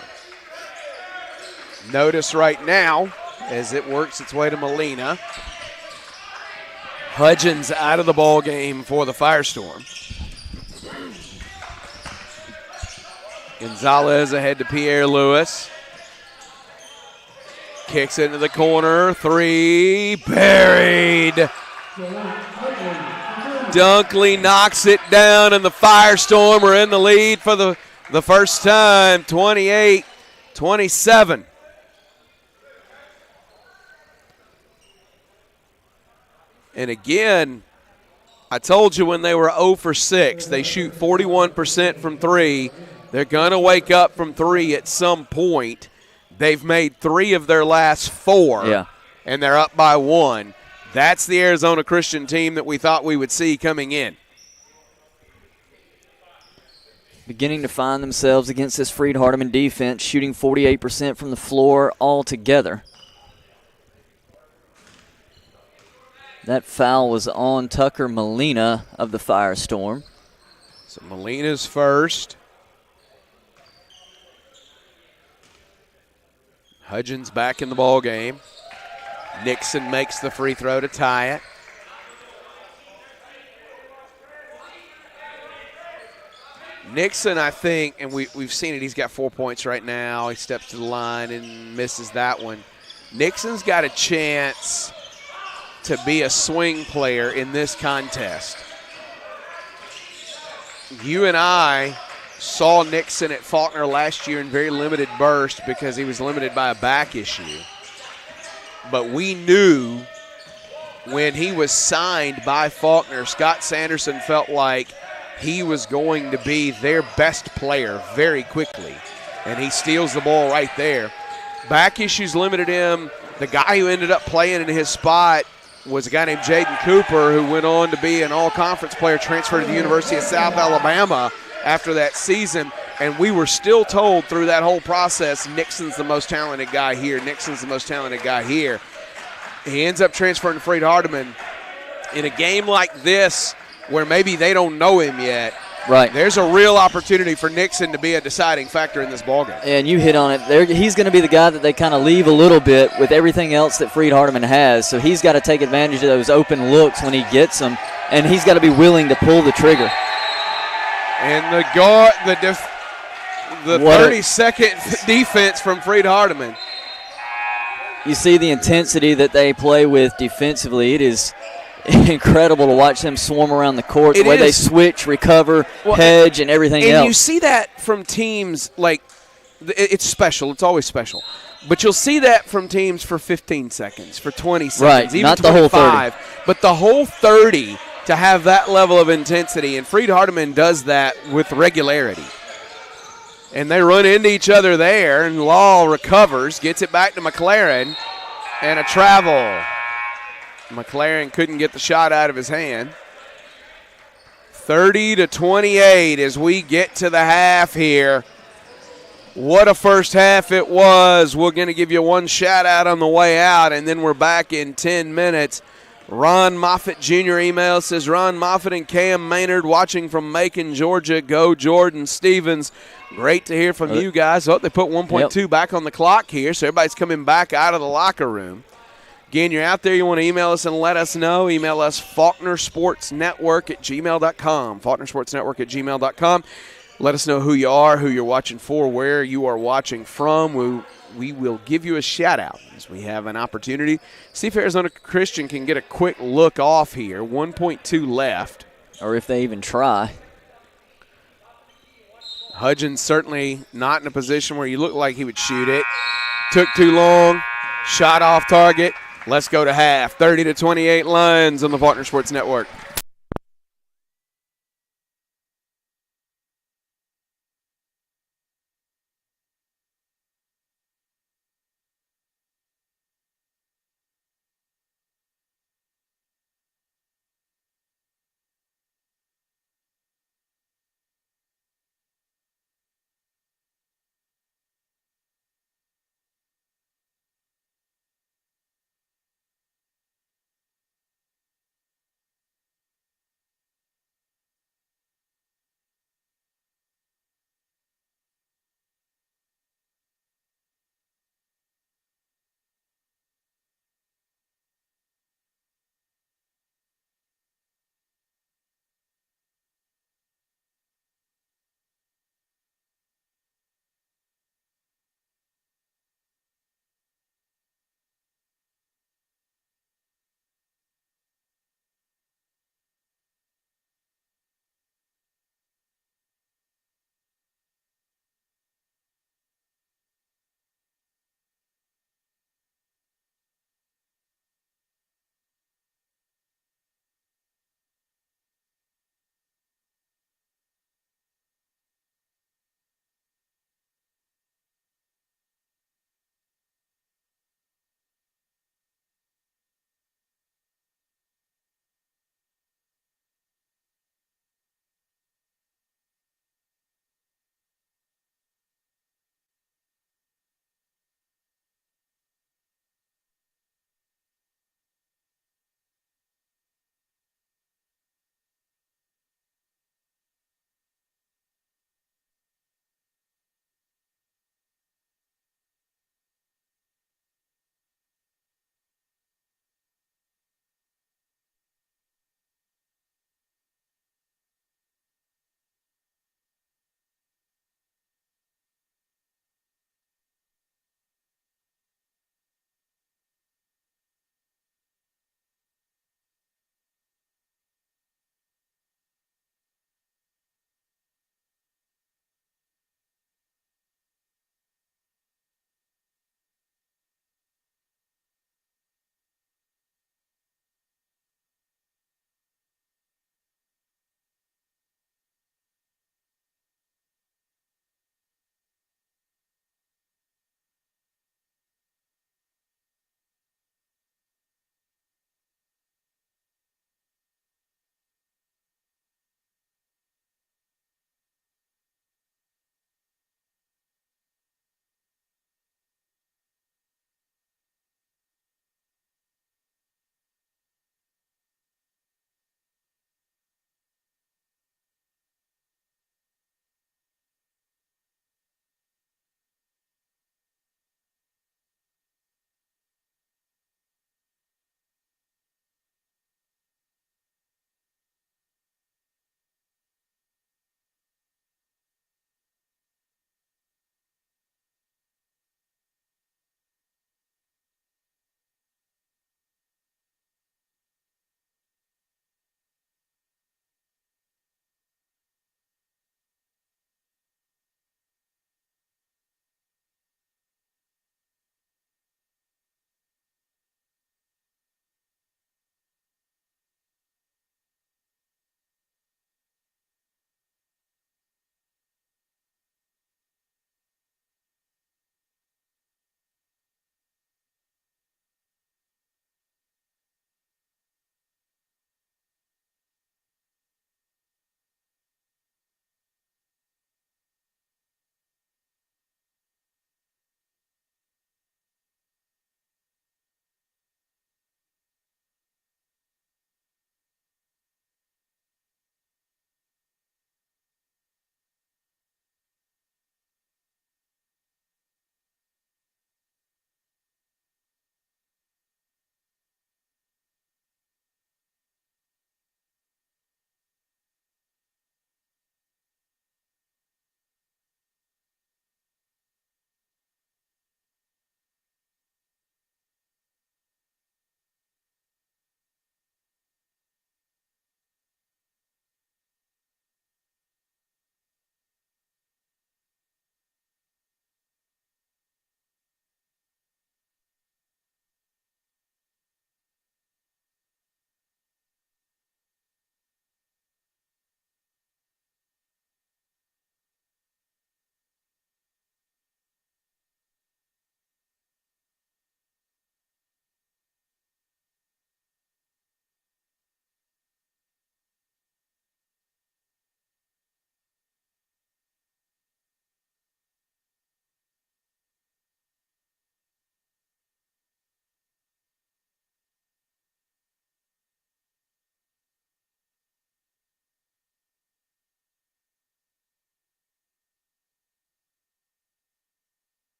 S1: Notice right now, as it works its way to Molina, Hudgens out of the ball game for the Firestorm. Gonzalez ahead to Pierre Lewis. Kicks into the corner, three, buried. Dunkley knocks it down, and the Firestorm are in the lead for the first time, 28-27. And again, I told you when they were 0 for 6, they shoot 41% from three. They're going to wake up from three at some point. They've made 3 of their last 4, and they're up by 1. That's the Arizona Christian team that we thought we would see coming in.
S2: Beginning to find themselves against this Freed-Hardeman defense, shooting 48% from the floor altogether. That foul was on Tucker Molina of the Firestorm.
S1: So Molina's first. Hudgens back in the ball game. Nixon makes the free throw to tie it. Nixon, I think, and we've seen it, he's got 4 points right now. He steps to the line and misses that one. Nixon's got a chance to be a swing player in this contest. You and I saw Nixon at Faulkner last year in very limited burst because he was limited by a back issue. But we knew when he was signed by Faulkner, Scott Sanderson felt like he was going to be their best player very quickly. And he steals the ball right there. Back issues limited him. The guy who ended up playing in his spot was a guy named Jaden Cooper, who went on to be an all-conference player, transferred to the University of South Alabama after that season. And we were still told through that whole process, Nixon's the most talented guy here. Nixon's the most talented guy here. He ends up transferring to Freed-Hardeman. In a game like this, where maybe they don't know him yet,
S2: right,
S1: there's a real opportunity for Nixon to be a deciding factor in this ballgame.
S2: And you hit on it. He's going to be the guy that they kind of leave a little bit with everything else that Freed-Hardeman has. So he's got to take advantage of those open looks when he gets them, and he's got to be willing to pull the trigger.
S1: And the guard, the 30-second defense from Freed-Hardeman.
S2: You see the intensity that they play with defensively. It is incredible to watch them swarm around the court, the way they switch, recover, hedge, and everything else.
S1: And you see that from teams like – it's special. It's always special. But you'll see that from teams for 15 seconds, for 20 seconds,
S2: right,
S1: even
S2: not
S1: 25.
S2: The whole 30.
S1: But the whole 30 to have that level of intensity, and Freed-Hardeman does that with regularity. And they run into each other there, and Law recovers, gets it back to McLaren, and a travel. McLaren couldn't get the shot out of his hand. 30-28 as we get to the half here. What a first half it was. We're going to give you one shout out on the way out, and then we're back in 10 minutes. Ron Moffitt Jr. email says, Ron Moffitt and Cam Maynard watching from Macon, Georgia. Go Jordan Stevens. Great to hear from you guys. Oh, they put 1.2 back on the clock here, so everybody's coming back out of the locker room. Again, you're out there, you want to email us and let us know. Email us faulknersportsnetwork@gmail.com, faulknersportsnetwork@gmail.com. Let us know who you are, who you're watching for, where you are watching from. We will give you a shout-out as we have an opportunity. See if Arizona Christian can get a quick look off here. 1.2 left.
S2: Or if they even try.
S1: Hudgens certainly not in a position where you look like he would shoot it. Took too long. Shot off target. Let's go to half. 30-28 Lions on the Faulkner Sports Network.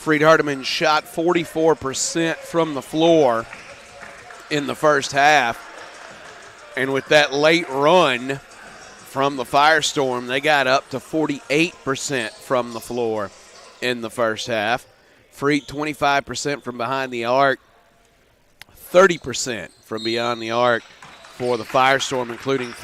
S1: Freed-Hardeman shot 44% from the floor in the first half. And with that late run from the Firestorm, they got up to 48% from the floor in the first half. Freed 25% from behind the arc, 30% from beyond the arc for the Firestorm, including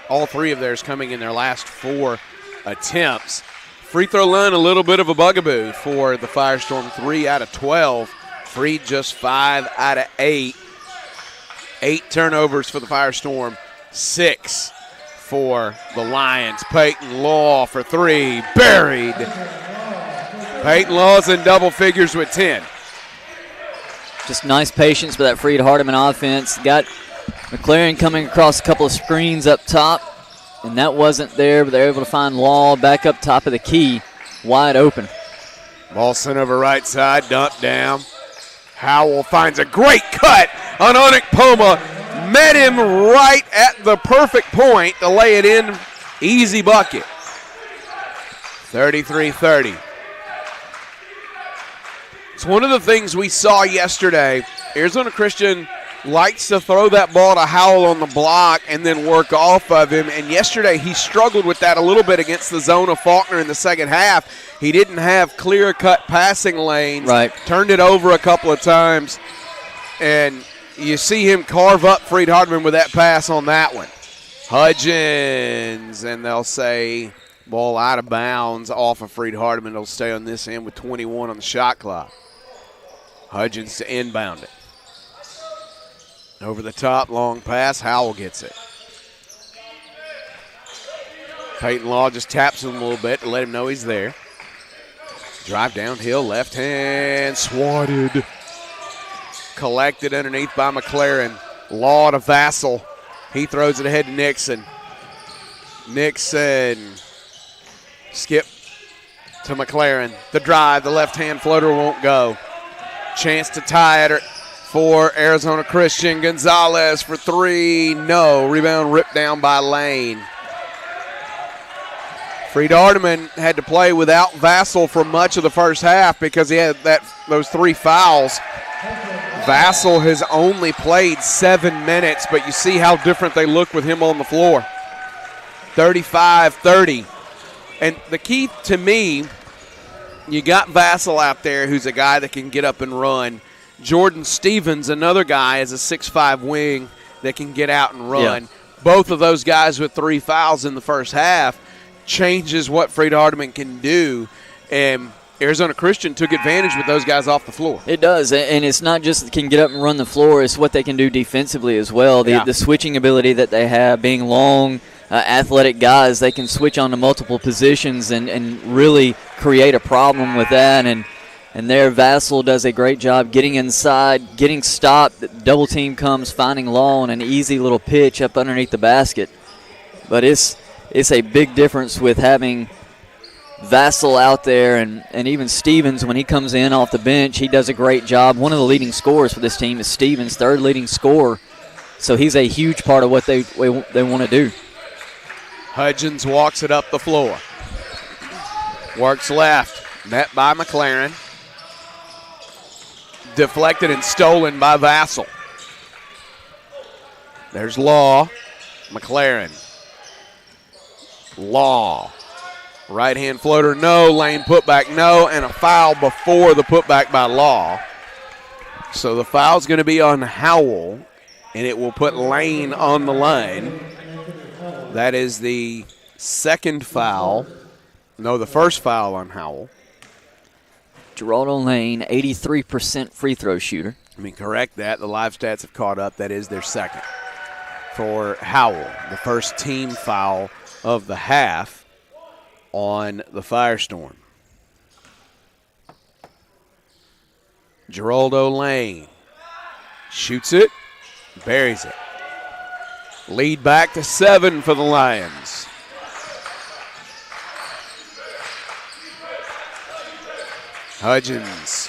S1: all three of theirs coming in their last 4 attempts. Free throw line, a little bit of a bugaboo for the Firestorm, 3 out of 12. Freed just 5 out of 8. 8 turnovers for the Firestorm, 6 for the Lions. Peyton Law for 3, buried. Peyton Law's in double figures with 10.
S2: Just nice patience for that Freed-Hardeman offense. Got McLaren coming across a couple of screens up top, and that wasn't there, but they're able to find Law back up top of the key, wide open.
S1: Ball sent over right side, dumped down. Howell finds a great cut on Onik Poma. Met him right at the perfect point to lay it in. Easy bucket. 33-30. It's one of the things we saw yesterday. Arizona Christian likes to throw that ball to Howell on the block and then work off of him. And yesterday he struggled with that a little bit against the zone of Faulkner in the second half. He didn't have clear-cut passing lanes.
S2: Right.
S1: Turned it over a couple of times. And you see him carve up Freed-Hardeman with that pass on that one. Hudgens, and they'll say ball out of bounds off of Freed-Hardeman. It'll stay on this end with 21 on the shot clock. Hudgens to inbound it. Over the top, long pass. Howell gets it. Peyton Law just taps him a little bit to let him know he's there. Drive downhill, left hand, swatted. Collected underneath by McLaren. Law to Vassell. He throws it ahead to Nixon. Nixon. Skip to McLaren. The drive, the left-hand floater won't go. Chance to tie it for Arizona Christian. Gonzalez for 3. No. Rebound ripped down by Lane. Freed-Hardeman had to play without Vassell for much of the first half because he had those 3 fouls. Vassell has only played 7 minutes, but you see how different they look with him on the floor. 35-30. And the key to me, you got Vassell out there who's a guy that can get up and run. Jordan Stevens, another guy, is a 6'5" wing that can get out and run.
S2: Yeah.
S1: Both of those guys with 3 fouls in the first half changes what Freed-Hardeman can do. And Arizona Christian took advantage with those guys off the floor.
S2: It does, and it's not just that can get up and run the floor, it's what they can do defensively as well. The switching ability that they have, being long, athletic guys, they can switch on to multiple positions and really create a problem with that. And there Vassell does a great job getting inside, getting stopped. Double team comes, finding Law on an easy little pitch up underneath the basket. But it's a big difference with having Vassell out there, and even Stevens, when he comes in off the bench, he does a great job. One of the leading scorers for this team is Stevens, 3rd leading scorer. So he's a huge part of what they want to do.
S1: Hudgens walks it up the floor. Works left. Met by McLaren. Deflected and stolen by Vassell. There's Law. McLaren. Law. Right-hand floater, no. Lane putback, no. And a foul before the putback by Law. So the foul's going to be on Howell, and it will put Lane on the line. That is the second foul. No, the first foul on Howell.
S2: Geraldo Lane, 83% free throw shooter.
S1: Let me correct that. The live stats have caught up. That is their second. For Howell, the first team foul of the half on the Firestorm. Geraldo Lane shoots it, buries it. Lead back to 7 for the Lions. Hudgens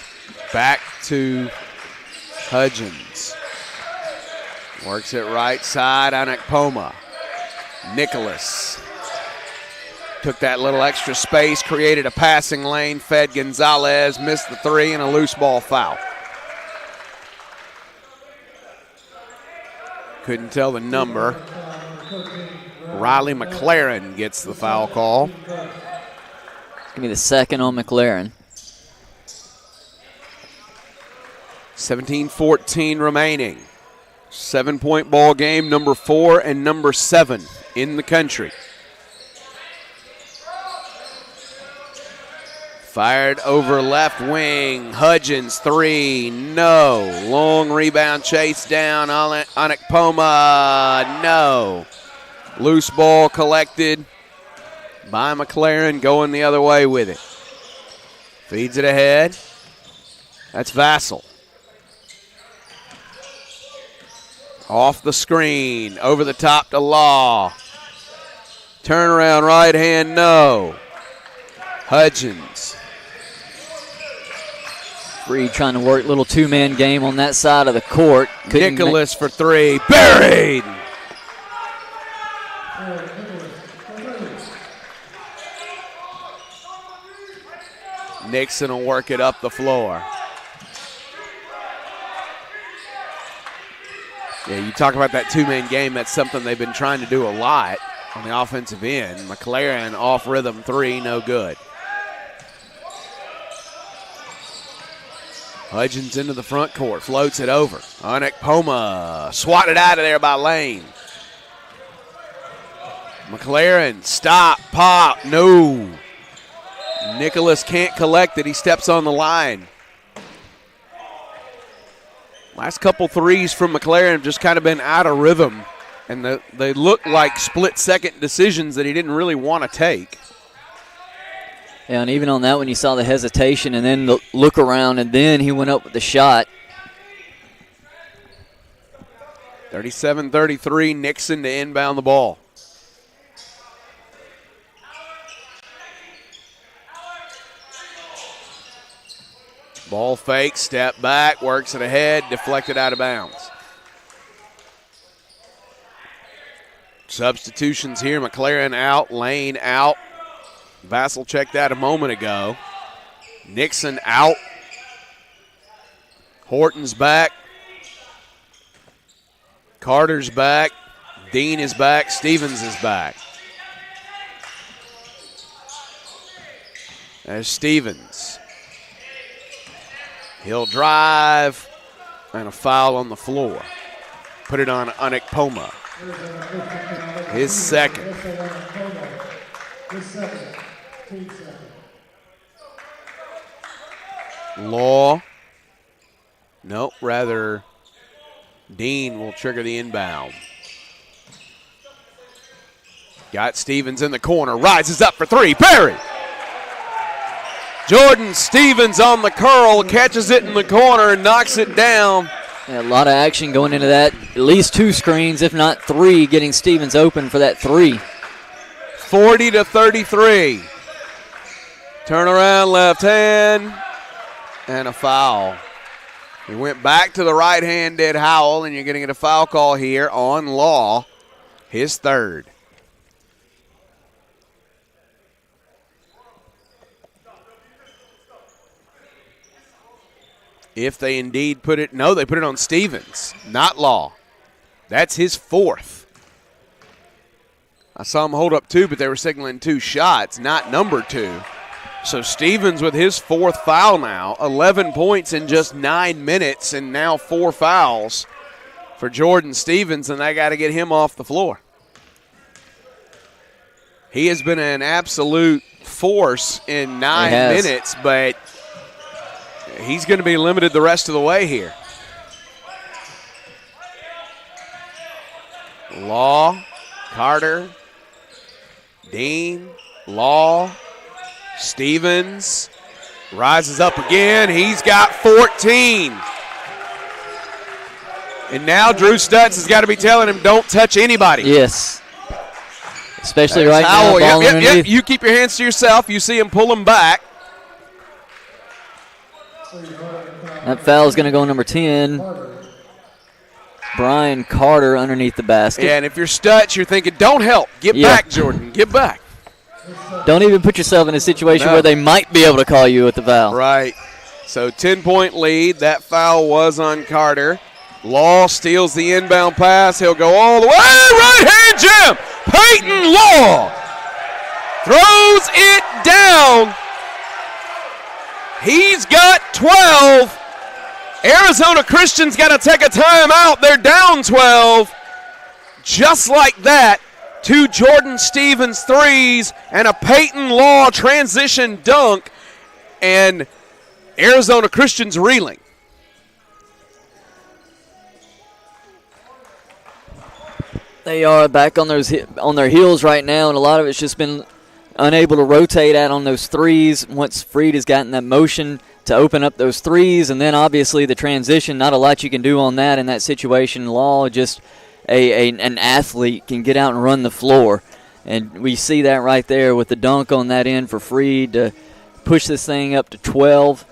S1: back to Hudgens. Works it right side on Ekpoma. Nicholas. Took that little extra space, created a passing lane, fed Gonzalez, missed the three, and a loose ball foul. Couldn't tell the number. Riley McLaren gets the foul call.
S2: Give me the second on McLaren.
S1: 17-14 remaining. 7-point ball game, number 4 and number 7 in the country. Fired over left wing. Hudgens, 3, no. Long rebound chase down. Onekpoma, no. Loose ball collected by McLaren, going the other way with it. Feeds it ahead. That's Vassell. Off the screen, over the top to Law. Turnaround right hand, no. Hudgens.
S2: Freed trying to work little two-man game on that side of the court.
S1: Nicholas for 3, buried. Nixon will work it up the floor. Yeah, you talk about that two-man game. That's something they've been trying to do a lot on the offensive end. McLaren off rhythm 3, no good. Hudgens into the front court, floats it over. Onekpoma swatted out of there by Lane. McLaren, stop, pop, no. Nicholas can't collect it. He steps on the line. Last couple threes from McLaren have just kind of been out of rhythm, and they look like split-second decisions that he didn't really want to take.
S2: Yeah, and even on that one, you saw the hesitation and then the look around, and then he went up with the shot.
S1: 37-33, Nixon to inbound the ball. Ball fake, step back, works it ahead, deflected out of bounds. Substitutions here, McLaren out, Lane out. Vassell checked out a moment ago. Nixon out. Horton's back. Carter's back. Dean is back. Stevens is back. There's Stevens. He'll drive, and a foul on the floor. Put it on Onekpoma. His second. Law. Nope, rather Dean will trigger the inbound. Got Stevens in the corner, rises up for 3, Perry. Jordan Stevens on the curl, catches it in the corner, knocks it down.
S2: Yeah, a lot of action going into that. At least 2 screens, if not 3, getting Stevens open for that 3.
S1: 40-33. Turnaround left hand, and a foul. He went back to the right-handed Howell, and you're going to get a foul call here on Law, his third. If they indeed put it, no, they put it on Stevens, not Law. That's his 4th. I saw him hold up 2, but they were signaling 2 shots, not number 2. So Stevens with his 4th foul now, 11 points in just 9 minutes, and now 4 fouls for Jordan Stevens, and they got to get him off the floor. He has been an absolute force in 9 minutes, but he's going to be limited the rest of the way here. Law, Carter, Dean, Law, Stevens rises up again. He's got 14. And now Drew Stutz has got to be telling him, don't touch anybody.
S2: Yes. Especially right now.
S1: Yep. You keep your hands to yourself. You see him pull him back.
S2: That foul is going to go number 10. Brian Carter underneath the basket.
S1: Yeah, and if you're Stutz, you're thinking, don't help. Get back, Jordan. Get back.
S2: Don't even put yourself in a situation where they might be able to call you with the foul.
S1: Right. So 10-point lead. That foul was on Carter. Law steals the inbound pass. He'll go all the way. Right-hand jam. Peyton Law throws it down. He's got 12. Arizona Christian's got to take a timeout. They're down 12. Just like that, 2 Jordan Stevens threes and a Peyton Law transition dunk, and Arizona Christian's reeling.
S2: They are back on their heels right now, and a lot of it's just been unable to rotate out on those threes once Freed has gotten that motion to open up those threes, and then obviously the transition, not a lot you can do on that in that situation. Law, just an athlete, can get out and run the floor, and we see that right there with the dunk on that end for Freed to push this thing up to 12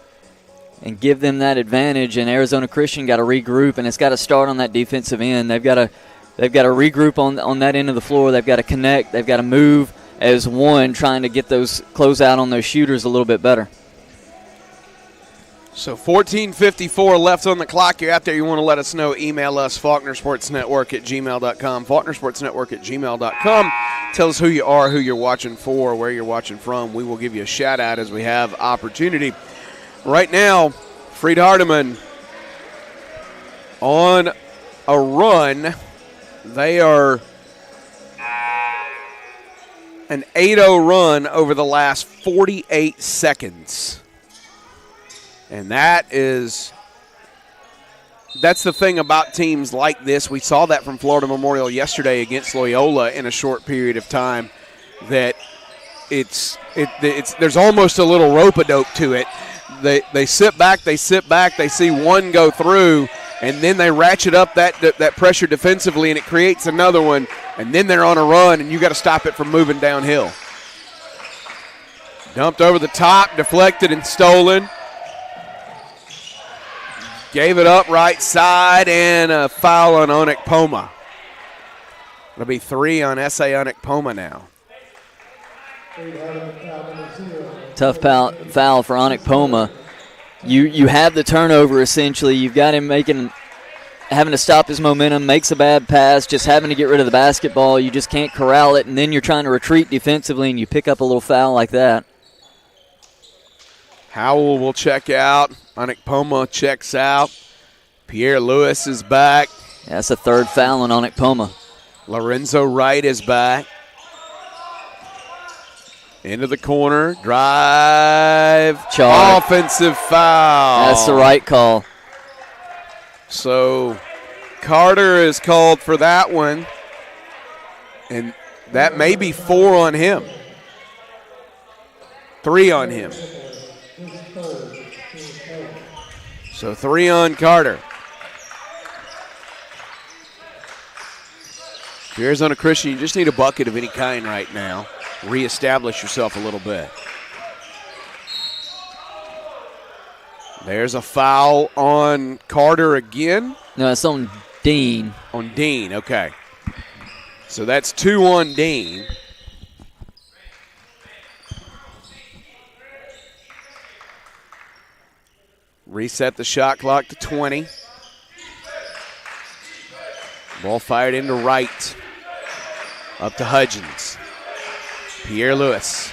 S2: and give them that advantage. And Arizona Christian got to regroup, and it's got to start on that defensive end. They've got to regroup on that end of the floor. They've got to connect. They've got to move as one, trying to get those close out on those shooters a little bit better.
S1: So 14:54 left on the clock. You're out there, you want to let us know, email us, faulknersportsnetwork@gmail.com, faulknersportsnetwork@gmail.com. Tell us who you are, who you're watching for, where you're watching from. We will give you a shout-out as we have opportunity. Right now, Freed-Hardeman on a run. They are an 8-0 run over the last 48 seconds. And that's the thing about teams like this. We saw that from Florida Memorial yesterday against Loyola in a short period of time, that there's almost a little rope-a-dope to it. They sit back, they see one go through, and then they ratchet up that pressure defensively, and it creates another one, and then they're on a run, and you got to stop it from moving downhill. Dumped over the top, deflected and stolen. Gave it up right side, and a foul on Onik Poma. It'll be 3 on S.A. Onik Poma now.
S2: Tough foul for Onik Poma. You have the turnover, essentially. You've got him having to stop his momentum, makes a bad pass, just having to get rid of the basketball. You just can't corral it, and then you're trying to retreat defensively, and you pick up a little foul like that.
S1: Howell will check out. Onik Poma checks out. Pierre Lewis is back.
S2: Yeah, that's a third foul on Onik Poma.
S1: Lorenzo Wright is back. Into the corner. Drive.
S2: Charge.
S1: Offensive foul.
S2: That's the right call.
S1: So Carter is called for that one. And that may be 4 on him. 3 on him. So 3 on Carter. If you're Arizona Christian, you just need a bucket of any kind right now. Reestablish yourself a little bit. There's a foul on Carter again.
S2: No, it's on Dean.
S1: On Dean, okay. So that's 2 on Dean. Reset the shot clock to 20. Ball fired into Wright. Up to Hudgens. Pierre Lewis.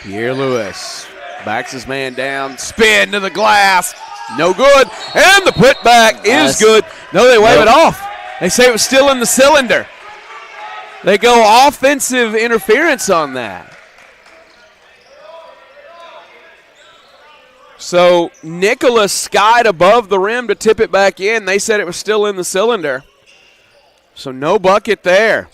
S1: Pierre Lewis backs his man down. Spin to the glass. No good. And the putback is good. No, they wave it off. They say it was still in the cylinder. They go offensive interference on that. So Nicholas skied above the rim to tip it back in. They said it was still in the cylinder. So no bucket there.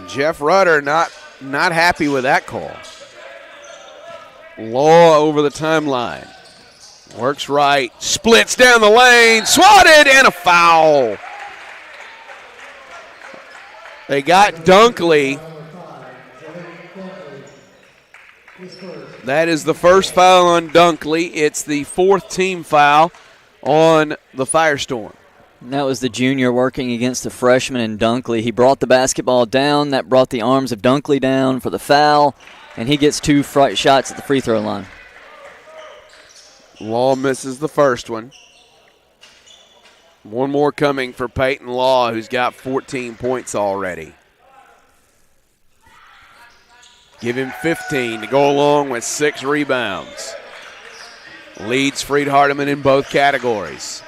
S1: Jeff Rudder not happy with that call. Law over the timeline. Works right, splits down the lane, swatted, and a foul. They got Dunkley. That is the first foul on Dunkley. It's the fourth team foul on the Firestorm.
S2: And that was the junior working against the freshman in Dunkley. He brought the basketball down. That brought the arms of Dunkley down for the foul, and he gets 2 shots at the free throw line.
S1: Law misses the first one. One more coming for Peyton Law, who's got 14 points already. Give him 15 to go along with 6 rebounds. Leads Freed-Hardeman in both categories.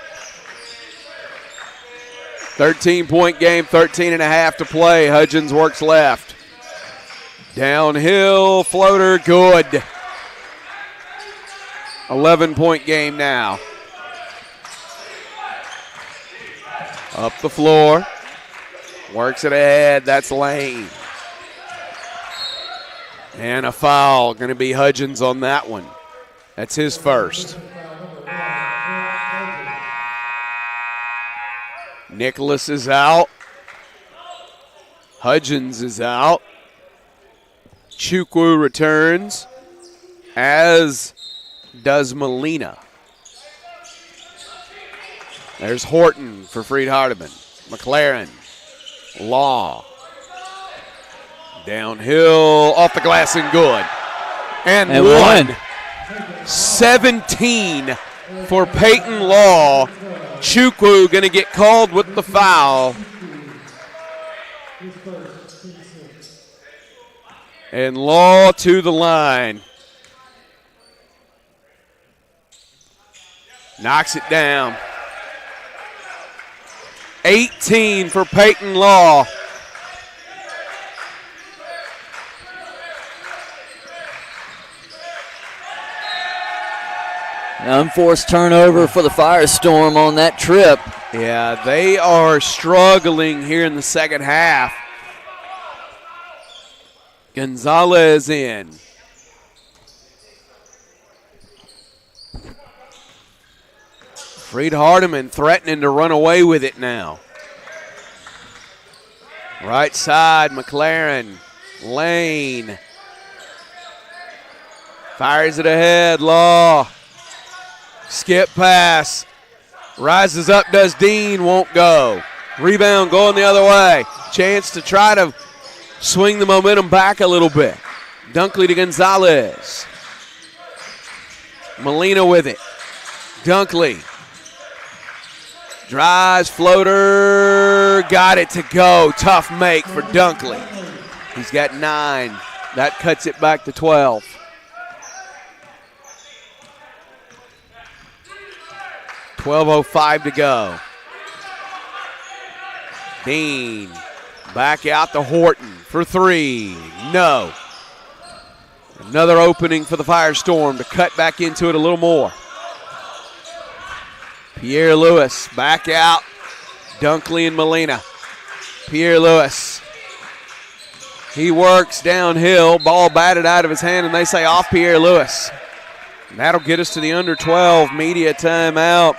S1: 13-point game, 13 and a half to play. Hudgens works left. Downhill floater, good. 11-point game now. Up the floor. Works it ahead. That's Lane. And a foul. Going to be Hudgens on that one. That's his first. Nicholas is out. Hudgens is out. Chukwu returns, as does Molina. There's Horton for Freed-Hardeman. McLaren. Law. Downhill, off the glass and good. And one. 17 for Peyton Law. Chukwu going to get called with the foul. And Law to the line. Knocks it down. 18 for Peyton Law.
S2: An unforced turnover for the Firestorm on that trip.
S1: Yeah, they are struggling here in the second half. Gonzalez in. Freed-Hardeman threatening to run away with it now. Right side, McLaren. Lane. Fires it ahead, Law. Skip pass. Rises up, does Dean, won't go. Rebound going the other way. Chance to try to swing the momentum back a little bit. Dunkley to Gonzalez. Molina with it. Dunkley. Drives, floater, got it to go. Tough make for Dunkley. He's got 9. That cuts it back to 12. .12:05 to go. Dean back out to Horton for 3. No. Another opening for the Firestorm to cut back into it a little more. Pierre Lewis back out. Dunkley and Molina. Pierre Lewis. He works downhill. Ball batted out of his hand, and they say off Pierre Lewis. And that'll get us to the under 12 media timeout.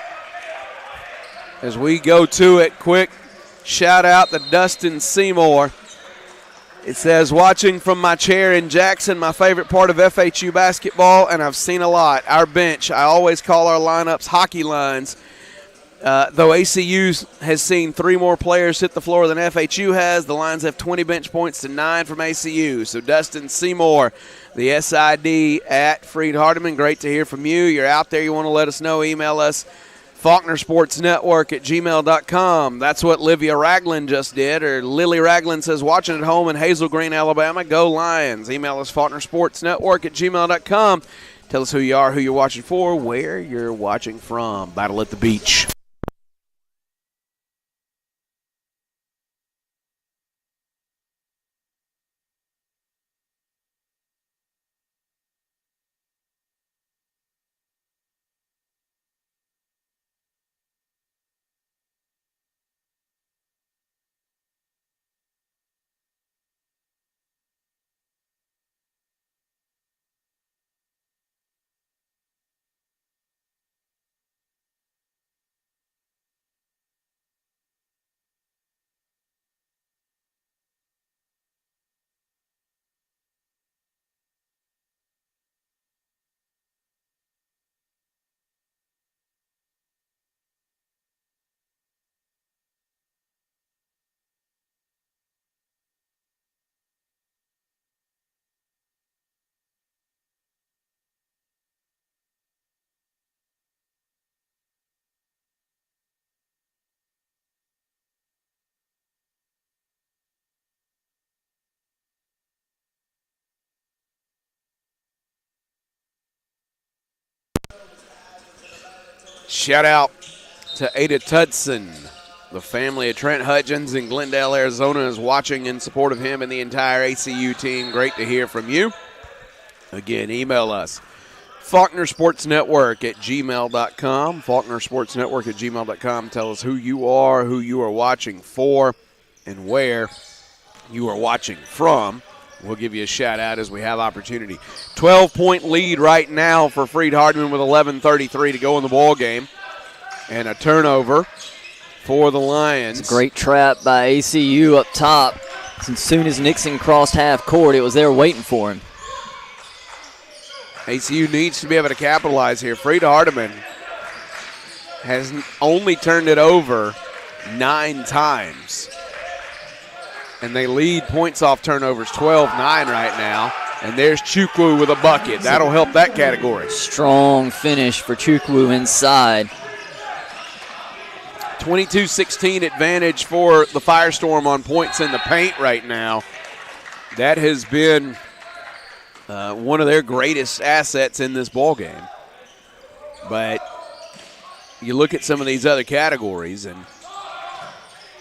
S1: As we go to it, quick shout out to Dustin Seymour. It says, watching from my chair in Jackson, my favorite part of FHU basketball, and I've seen a lot. Our bench, I always call our lineups hockey lines. Though ACU has seen 3 more players hit the floor than FHU has, the Lions have 20 bench points to 9 from ACU. So Dustin Seymour, the SID at Freed-Hardeman, great to hear from you. You're out there, you want to let us know, email us, FaulknerSportsNetwork@gmail.com. That's what Livia Ragland just did. Or Lily Ragland says, watching at home in Hazel Green, Alabama. Go Lions. Email us, FaulknerSportsNetwork@gmail.com. Tell us who you are, who you're watching for, where you're watching from. Battle at the Beach. Shout out to Ada Tudson. The family of Trent Hudgens in Glendale, Arizona is watching in support of him and the entire ACU team. Great to hear from you. Again, email us. FaulknerSportsNetwork@gmail.com. FaulknerSportsNetwork@gmail.com. Tell us who you are watching for, and where you are watching from. We'll give you a shout out as we have opportunity. 12-point lead right now for Freed-Hardeman with 11:33 to go in the ball game. And a turnover for the Lions.
S2: It's a great trap by ACU up top. As soon as Nixon crossed half court, it was there waiting for him.
S1: ACU needs to be able to capitalize here. Freed-Hardeman has only turned it over 9 times. And they lead points off turnovers 12-9 right now. And there's Chukwu with a bucket. That'll help that category.
S2: Strong finish for Chukwu inside.
S1: 22-16 advantage for the Firestorm on points in the paint right now. That has been one of their greatest assets in this ball game. But you look at some of these other categories, and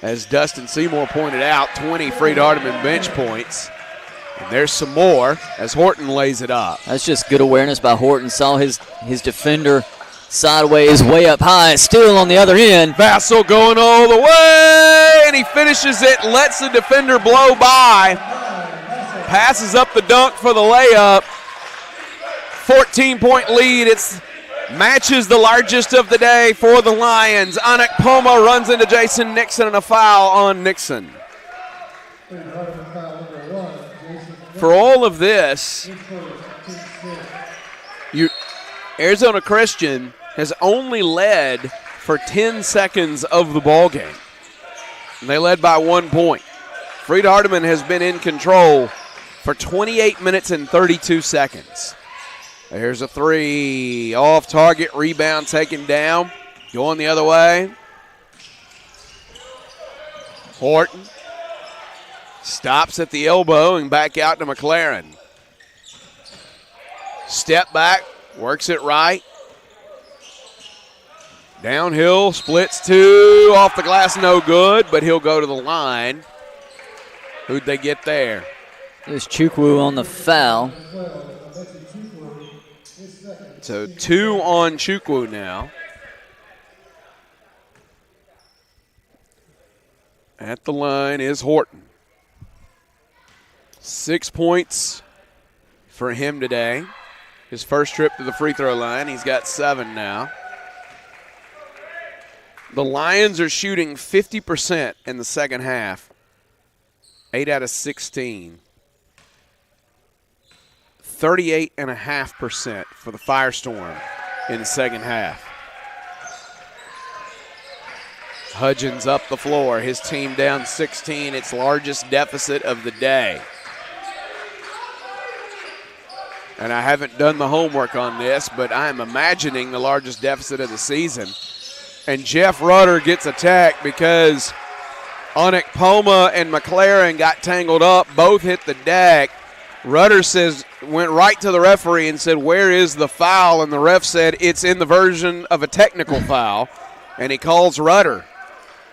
S1: as Dustin Seymour pointed out, 20 Freed-Hardeman bench points. And there's some more as Horton lays it up.
S2: That's just good awareness by Horton. Saw his defender sideways, way up high, still on the other end.
S1: Vassell going all the way, and he finishes it, lets the defender blow by. Passes up the dunk for the layup. 14-point lead. It matches the largest of the day for the Lions. Anik Poma runs into Jason Nixon, and a foul on Nixon. For all of this, Arizona Christian has only led for 10 seconds of the ball game. And they led by 1 point. Freed-Hardeman has been in control for 28 minutes and 32 seconds. There's a three. Off target, rebound taken down. Going the other way. Horton stops at the elbow and back out to McLaren. Step back, works it right. Downhill, splits 2. Off the glass, no good, but he'll go to the line. Who'd they get there?
S2: There's Chukwu on the foul.
S1: So 2 on Chukwu now. At the line is Horton. 6 points for him today. His first trip to the free throw line. He's got 7 now. The Lions are shooting 50% in the second half. 8 out of 16. 38.5% for the Firestorm in the second half. Hudgens up the floor. His team down 16. Its largest deficit of the day. And I haven't done the homework on this, but I'm imagining the largest deficit of the season. And Jeff Rudder gets attacked because Anik Poma and McLaren got tangled up. Both hit the deck. Rudder went right to the referee and said, "Where is the foul?" And the ref said, "It's in the version of a technical foul." And he calls Rudder.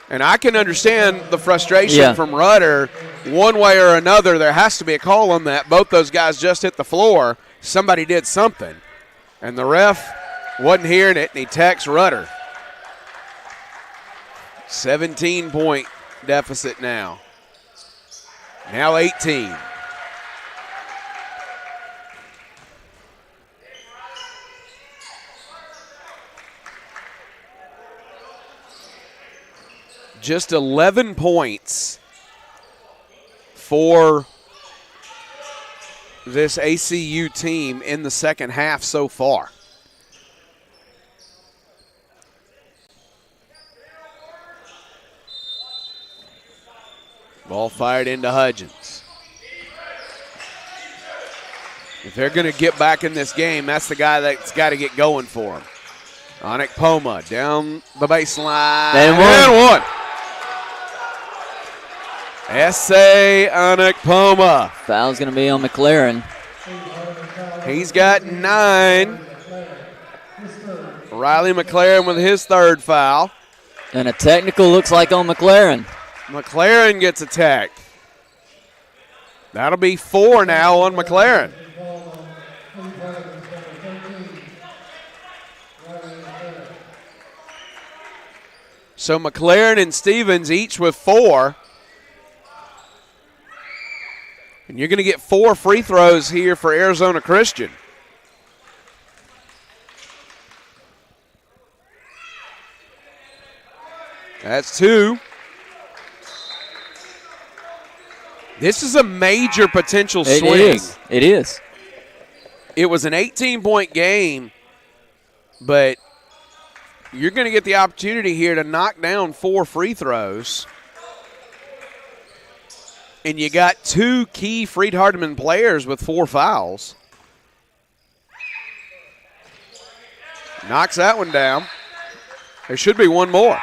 S1: And I can understand the frustration from Rudder. One way or another, there has to be a call on that. Both those guys just hit the floor. Somebody did something. And the ref wasn't hearing it, and he texts Rudder. 17-point deficit now. Now 18. Just 11 points for this ACU team in the second half so far. Ball fired into Hudgens. If they're going to get back in this game, that's the guy that's got to get going for them. Anik Poma down the baseline. And one. S.A. Anik Poma.
S2: Foul's going to be on McLaren.
S1: He's got 9. Riley McLaren with his third foul.
S2: And a technical looks like on McLaren.
S1: McLaren gets attacked. That'll be 4 now on McLaren. So McLaren and Stevens each with 4. And you're going to get 4 free throws here for Arizona Christian. That's 2. This is a major potential swing.
S2: It is.
S1: It was an 18-point game, but you're going to get the opportunity here to knock down 4 free throws. And you got 2 key Freed-Hardeman players with 4 fouls. Knocks that one down. There should be one more.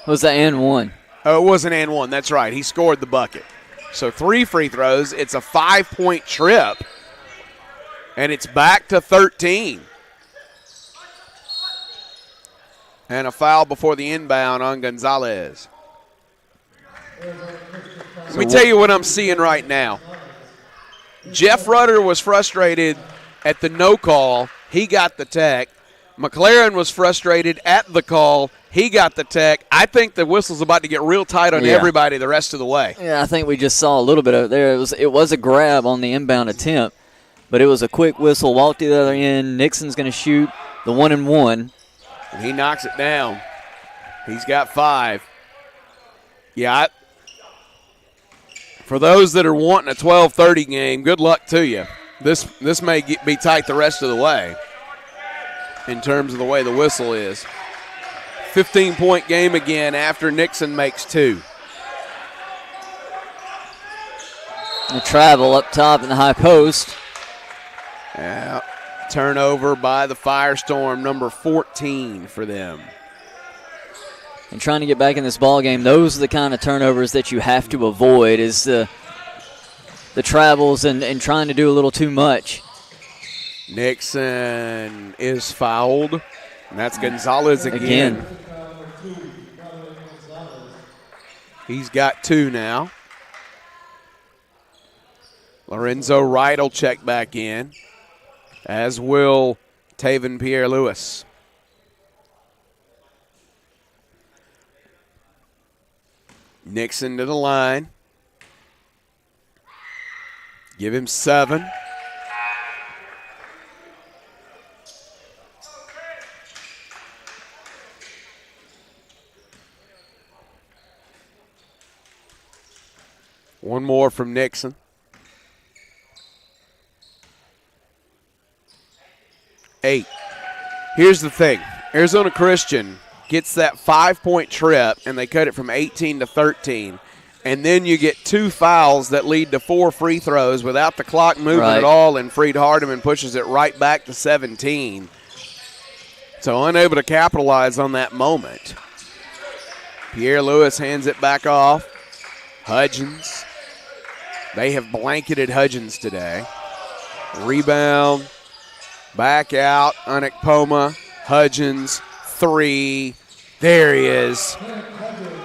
S2: Was that and one?
S1: Oh, it was an and one. That's right. He scored the bucket. So 3 free throws. It's a 5-point trip. And it's back to 13. And a foul before the inbound on Gonzalez. Let me tell you what I'm seeing right now. Jeff Rudder was frustrated at the no call. He got the tech. McLaren was frustrated at the call. He got the tech. I think the whistle's about to get real tight on everybody the rest of the way.
S2: Yeah, I think we just saw a little bit of it there. It was a grab on the inbound attempt, but it was a quick whistle, walk to the other end. Nixon's going to shoot the 1-and-1.
S1: And he knocks it down. He's got 5. Yeah, for those that are wanting a 12:30 game, good luck to you. This may be tight the rest of the way in terms of the way the whistle is. 15-point game again after Nixon makes 2.
S2: The travel up top in the high post.
S1: Yeah, turnover by the Firestorm, number 14 for them.
S2: And trying to get back in this ball game, those are the kind of turnovers that you have to avoid, is the travels and trying to do a little too much.
S1: Nixon is fouled, and that's Gonzalez again. He's got 2 now. Lorenzo Wright will check back in, as will Taven Pierre-Louis. Nixon to the line. Give him 7. One more from Nixon. 8. Here's the thing. Arizona Christian gets that 5-point trip, and they cut it from 18 to 13. And then you get 2 fouls that lead to 4 free throws without the clock moving at all, and Freed-Hardeman pushes it right back to 17. So unable to capitalize on that moment. Pierre-Louis hands it back off. Hudgens. They have blanketed Hudgens today. Rebound. Back out. Unekpoma. Hudgens. 3. There he is.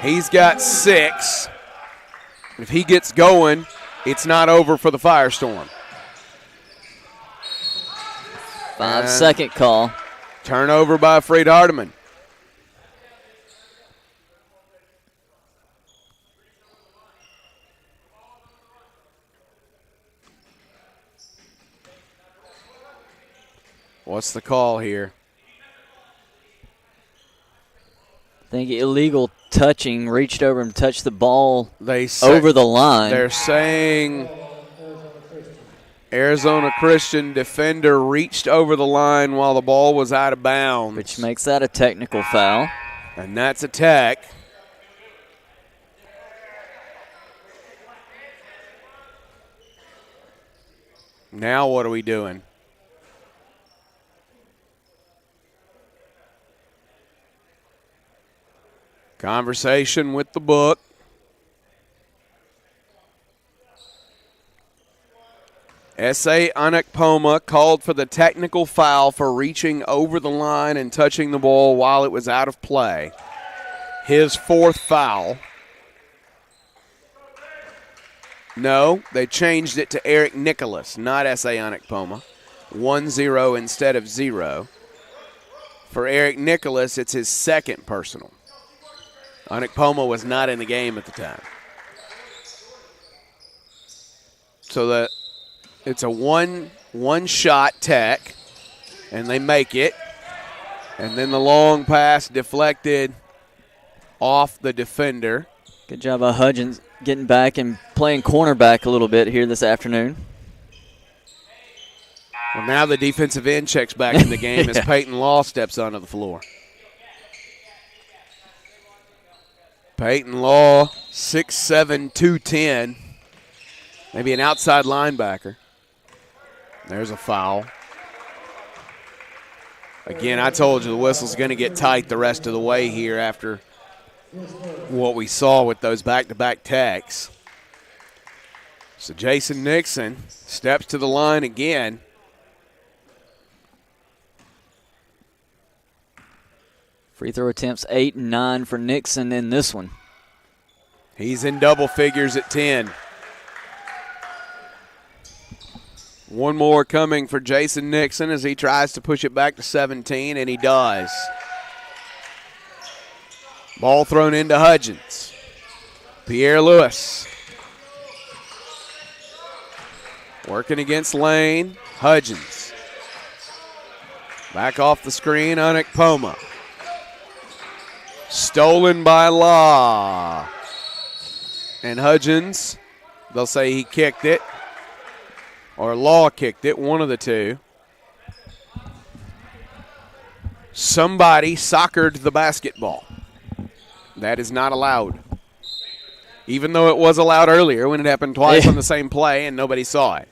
S1: He's got 6. If he gets going, it's not over for the Firestorm.
S2: 5-second call.
S1: Turnover by Freed-Hardeman. What's the call here?
S2: I think illegal touching, reached over and touched the ball over the line.
S1: They're saying Arizona Christian defender reached over the line while the ball was out of bounds.
S2: Which makes that a technical foul.
S1: And that's a tech. Now what are we doing? Conversation with the book. S.A. Anakpoma called for the technical foul for reaching over the line and touching the ball while it was out of play. His 4th foul. No, they changed it to Eric Nicholas, not S.A. Anakpoma. 1-0 instead of 0. For Eric Nicholas, it's his 2nd personal. Anakpoma was not in the game at the time. So it's a one-shot tech, and they make it. And then the long pass deflected off the defender.
S2: Good job by Hudgens getting back and playing cornerback a little bit here this afternoon.
S1: Well, now the defensive end checks back in the game as Peyton Law steps onto the floor. Peyton Law, 6'7", 210. Maybe an outside linebacker. There's a foul. Again, I told you the whistle's going to get tight the rest of the way here after what we saw with those back-to-back techs. So Jason Nixon steps to the line again.
S2: Free throw attempts 8 and 9 for Nixon in this one.
S1: He's in double figures at 10. One more coming for Jason Nixon as he tries to push it back to 17, and he does. Ball thrown into Hudgens. Pierre Lewis. Working against Lane. Hudgens. Back off the screen, Anakpoma. Stolen by Law. And Hudgens, they'll say he kicked it. Or Law kicked it, one of the two. Somebody soccered the basketball. That is not allowed. Even though it was allowed earlier when it happened twice on the same play and nobody saw it.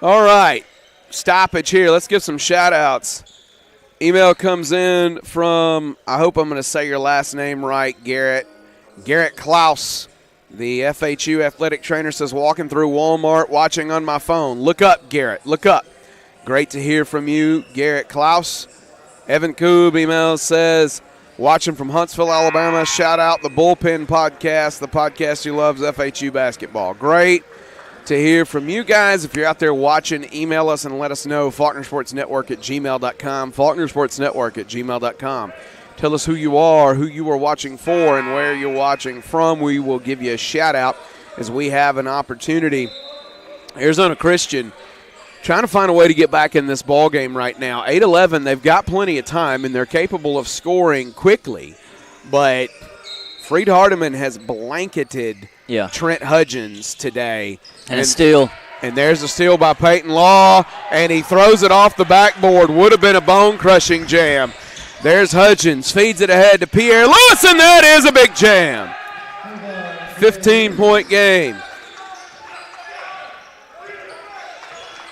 S1: All right, stoppage here. Let's give some shout-outs. Email comes in from, I hope I'm going to say your last name right, Garrett. Garrett Klaus, the FHU athletic trainer, says, walking through Walmart, watching on my phone. Look up, Garrett, look up. Great to hear from you, Garrett Klaus. Evan Koob email says, watching from Huntsville, Alabama. Shout out the Bullpen Podcast, the podcast who loves FHU basketball. Great to hear from you guys. If you're out there watching, email us and let us know. FaulknerSportsNetwork@gmail.com. FaulknerSportsNetwork@gmail.com. Tell us who you are watching for, and where you're watching from. We will give you a shout out as we have an opportunity. Arizona Christian trying to find a way to get back in this ball game right now. 8-11, they've got plenty of time, and they're capable of scoring quickly. But Freed-Hardeman has blanketed Trent Hudgens today.
S2: And a steal.
S1: And there's a steal by Peyton Law, and he throws it off the backboard. Would have been a bone-crushing jam. There's Hudgens, feeds it ahead to Pierre Lewis, and that is a big jam. 15-point game.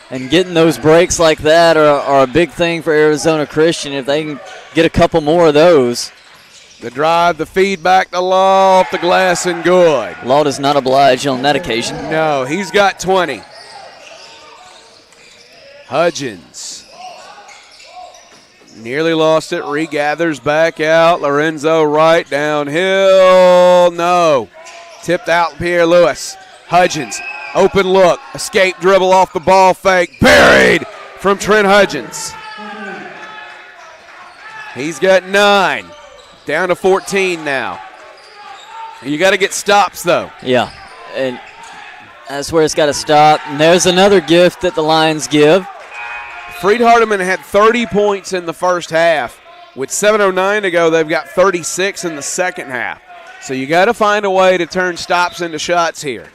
S2: And getting those breaks like that are a big thing for Arizona Christian. If they can get a couple more of those.
S1: The drive, the feedback, the Law off the glass, and good.
S2: Law does not oblige on that occasion.
S1: No, he's got 20. Hudgens nearly lost it, regathers back out. Lorenzo right downhill. No. Tipped out Pierre Lewis. Hudgens, open look, escape dribble off the ball fake, buried from Trent Hudgens. He's got 9. Down to 14 now. You got to get stops, though.
S2: Yeah, and that's where it's got to stop. And there's another gift that the Lions give.
S1: Freed-Hardeman had 30 points in the first half. With 7:09 to go, they've got 36 in the second half. So you got to find a way to turn stops into shots here.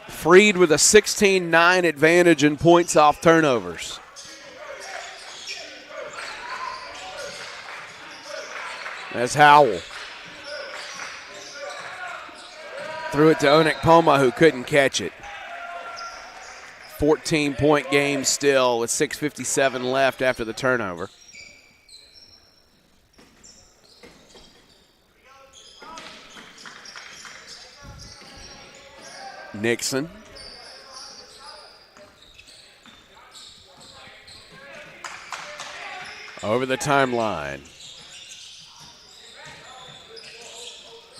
S1: Freed with a 16-9 advantage in points off turnovers. That's Howell. Threw it to Anakpoma, who couldn't catch it. 14-point game still with 6:57 left after the turnover. Nixon. Over the timeline.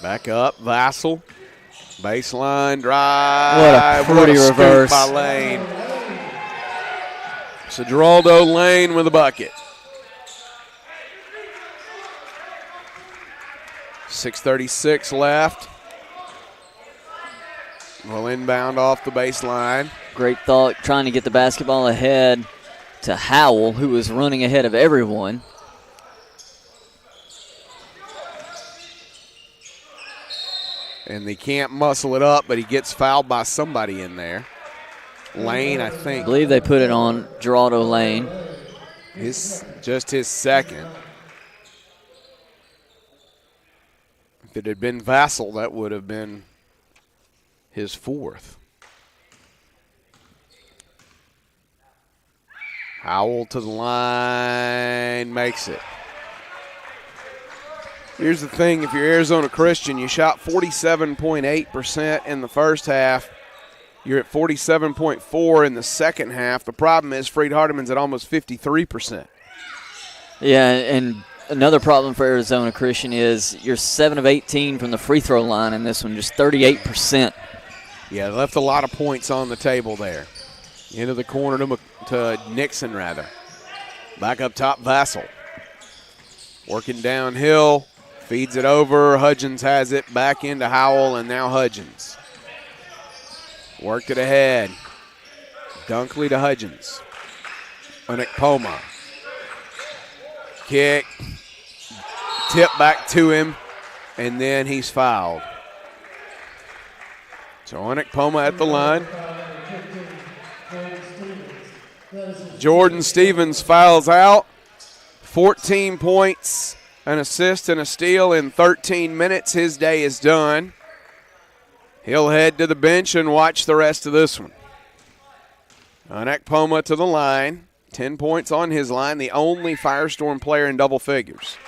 S1: Back up, Vassell. Baseline drive.
S2: What a pretty
S1: scoop
S2: reverse
S1: by Lane. So Geraldo Lane with a bucket. 6:36 left. Will inbound off the baseline.
S2: Great thought, trying to get the basketball ahead to Howell, who was running ahead of everyone.
S1: And they can't muscle it up, but he gets fouled by somebody in there. Lane, I think.
S2: I believe they put it on Geraldo Lane.
S1: Just his second. If it had been Vassell, that would have been his fourth. Howell to the line, makes it. Here's the thing, if you're Arizona Christian, you shot 47.8% in the first half. You're at 47.4 in the second half. The problem is Freed-Hardeman's at almost 53%.
S2: Yeah, and another problem for Arizona Christian is you're 7 of 18 from the free throw line in this one, just 38%.
S1: Yeah, left a lot of points on the table there. Into the corner to Nixon, rather. Back up top, Vassell. Working downhill, feeds it over. Hudgens has it back into Howell, and now Hudgens. Worked it ahead. Dunkley to Hudgens. Onekpoma. Kick. Tip back to him, and then he's fouled. So Onekpoma at the line. Jordan Stevens fouls out. 14 points, an assist, and a steal in 13 minutes. His day is done. He'll head to the bench and watch the rest of this one. Onekpoma to the line. 10 points on his line, the only Firestorm player in double figures.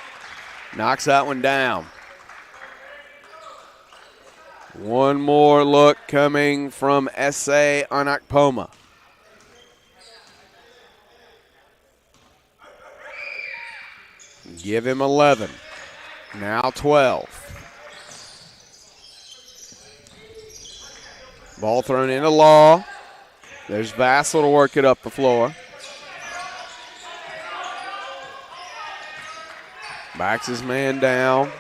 S1: Knocks that one down. One more look coming from S.A. Onekpoma. Give him 11. Now 12. Ball thrown into Law. There's Vassell to work it up the floor. Backs his man down.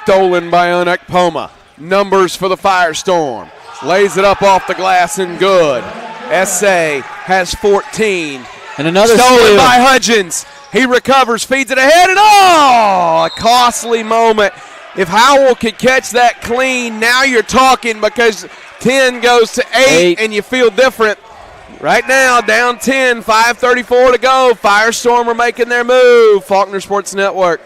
S1: Stolen by Onekpoma. Numbers for the Firestorm. Lays it up off the glass and good. S.A. has 14.
S2: And another
S1: stolen
S2: steal
S1: by Hudgens. He recovers, feeds it ahead, and a costly moment. If Howell could catch that clean, now you're talking, because 10 goes to 8 and you feel different. Right now, down 10, 5:34 to go. Firestorm are making their move. Faulkner Sports Network.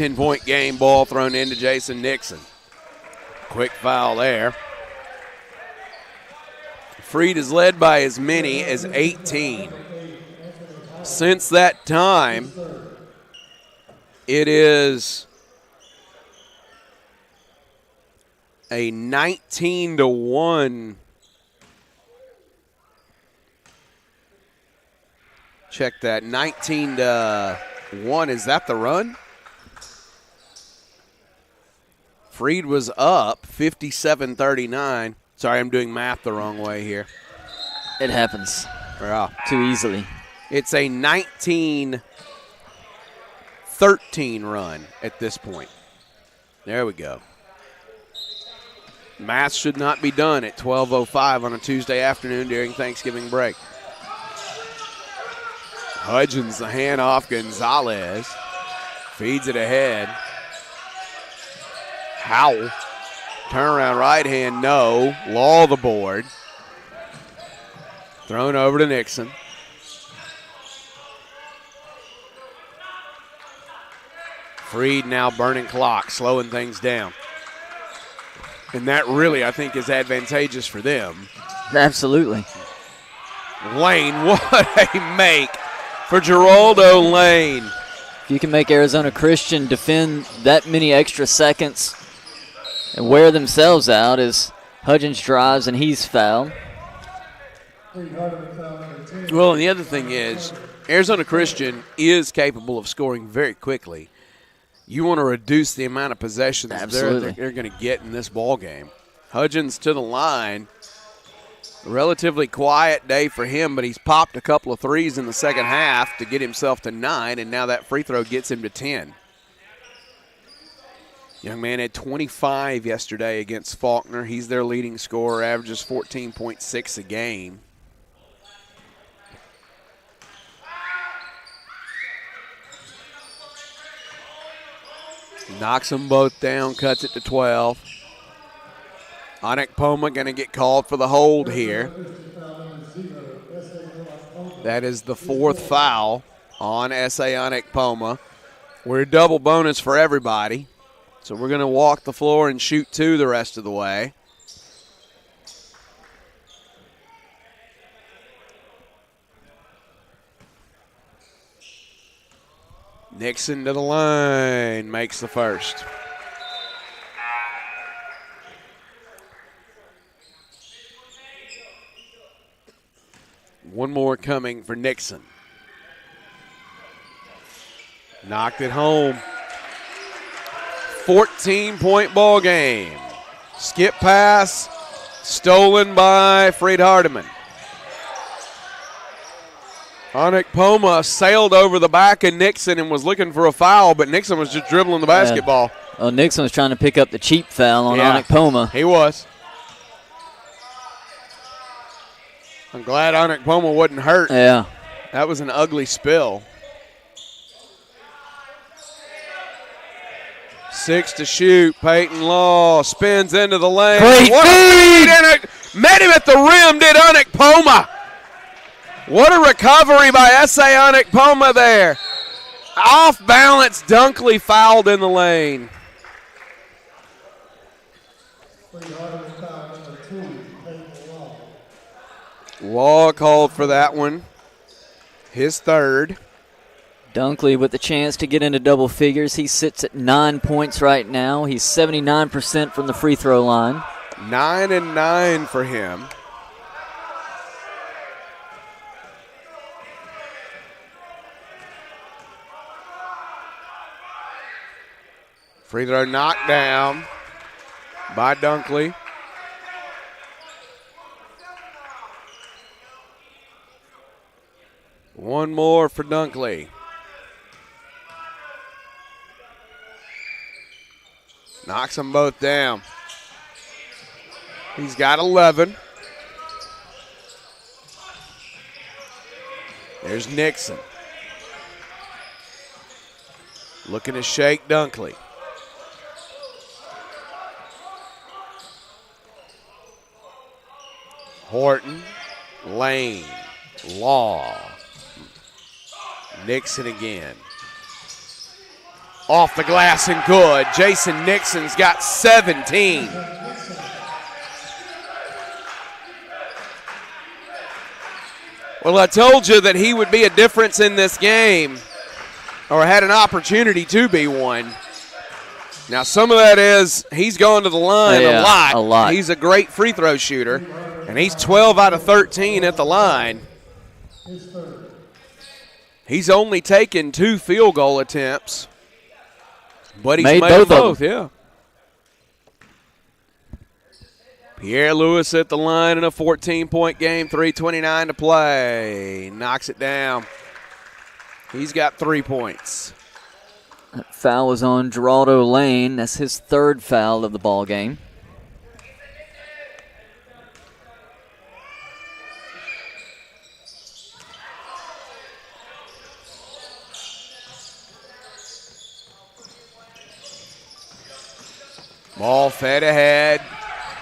S1: 10-point game, ball thrown into Jason Nixon. Quick foul there. Freed is led by as many as 18. Since that time, it is a 19-1. Check that, 19-1. Is that the run? Freed was up 57-39. Sorry, I'm doing math the wrong way here.
S2: It happens
S1: Yeah.
S2: too easily.
S1: It's a 19-13 run at this point. There we go. Math should not be done at 12:05 on a Tuesday afternoon during Thanksgiving break. Hudgens, the handoff. Gonzalez feeds it ahead. Howell. Turnaround right hand, no. Law the board. Thrown over to Nixon. Freed now burning clock, slowing things down. And that really, I think, is advantageous for them.
S2: Absolutely.
S1: Lane, what a make for Geraldo Lane.
S2: If you can make Arizona Christian defend that many extra seconds and wear themselves out as Hudgens drives and he's fouled.
S1: Well, and the other thing is, Arizona Christian is capable of scoring very quickly. You want to reduce the amount of possessions they're going to get in this ball game. Hudgens to the line. A relatively quiet day for him, but he's popped a couple of threes in the second half to get himself to 9, and now that free throw gets him to 10. Young man had 25 yesterday against Faulkner. He's their leading scorer, averages 14.6 a game. Knocks them both down, cuts it to 12. Anik Poma going to get called for the hold here. That is the fourth foul on S.A. Anik Poma. We're a double bonus for everybody. So we're going to walk the floor and shoot 2 the rest of the way. Nixon to the line, makes the first. One more coming for Nixon. Knocked it home. 14-point ball game. Skip pass, stolen by Freed-Hardeman. Anik Poma sailed over the back of Nixon and was looking for a foul, but Nixon was just dribbling the basketball.
S2: Well, Nixon was trying to pick up the cheap foul on Anik Poma.
S1: He was. I'm glad Anik Poma wasn't hurt.
S2: Yeah.
S1: That was an ugly spill. 6 to shoot. Peyton Law spins into the lane.
S2: Great
S1: feed! Met him at the rim, did Anik Poma. What a recovery by S.A. Anik Poma there. Off balance, Dunkley fouled in the lane. Law called for that one. His third.
S2: Dunkley with the chance to get into double figures. He sits at 9 points right now. He's 79% from the free throw line.
S1: 9 and 9 for him. Free throw knocked down by Dunkley. One more for Dunkley. Knocks them both down. He's got 11. There's Nixon. Looking to shake Dunkley. Horton, Lane, Law, Nixon again. Off the glass and good. Jason Nixon's got 17. Well, I told you that he would be a difference in this game, or had an opportunity to be one. Now, some of that is he's gone to the line a lot. He's a great free throw shooter, and he's 12 out of 13 at the line. He's only taken 2 field goal attempts, but he's made both. Yeah. Pierre Lewis at the line in a 14-point game, 3:29 to play. Knocks it down. He's got 3 points.
S2: That foul was on Geraldo Lane. That's his 3rd foul of the ball game.
S1: Ball fed ahead.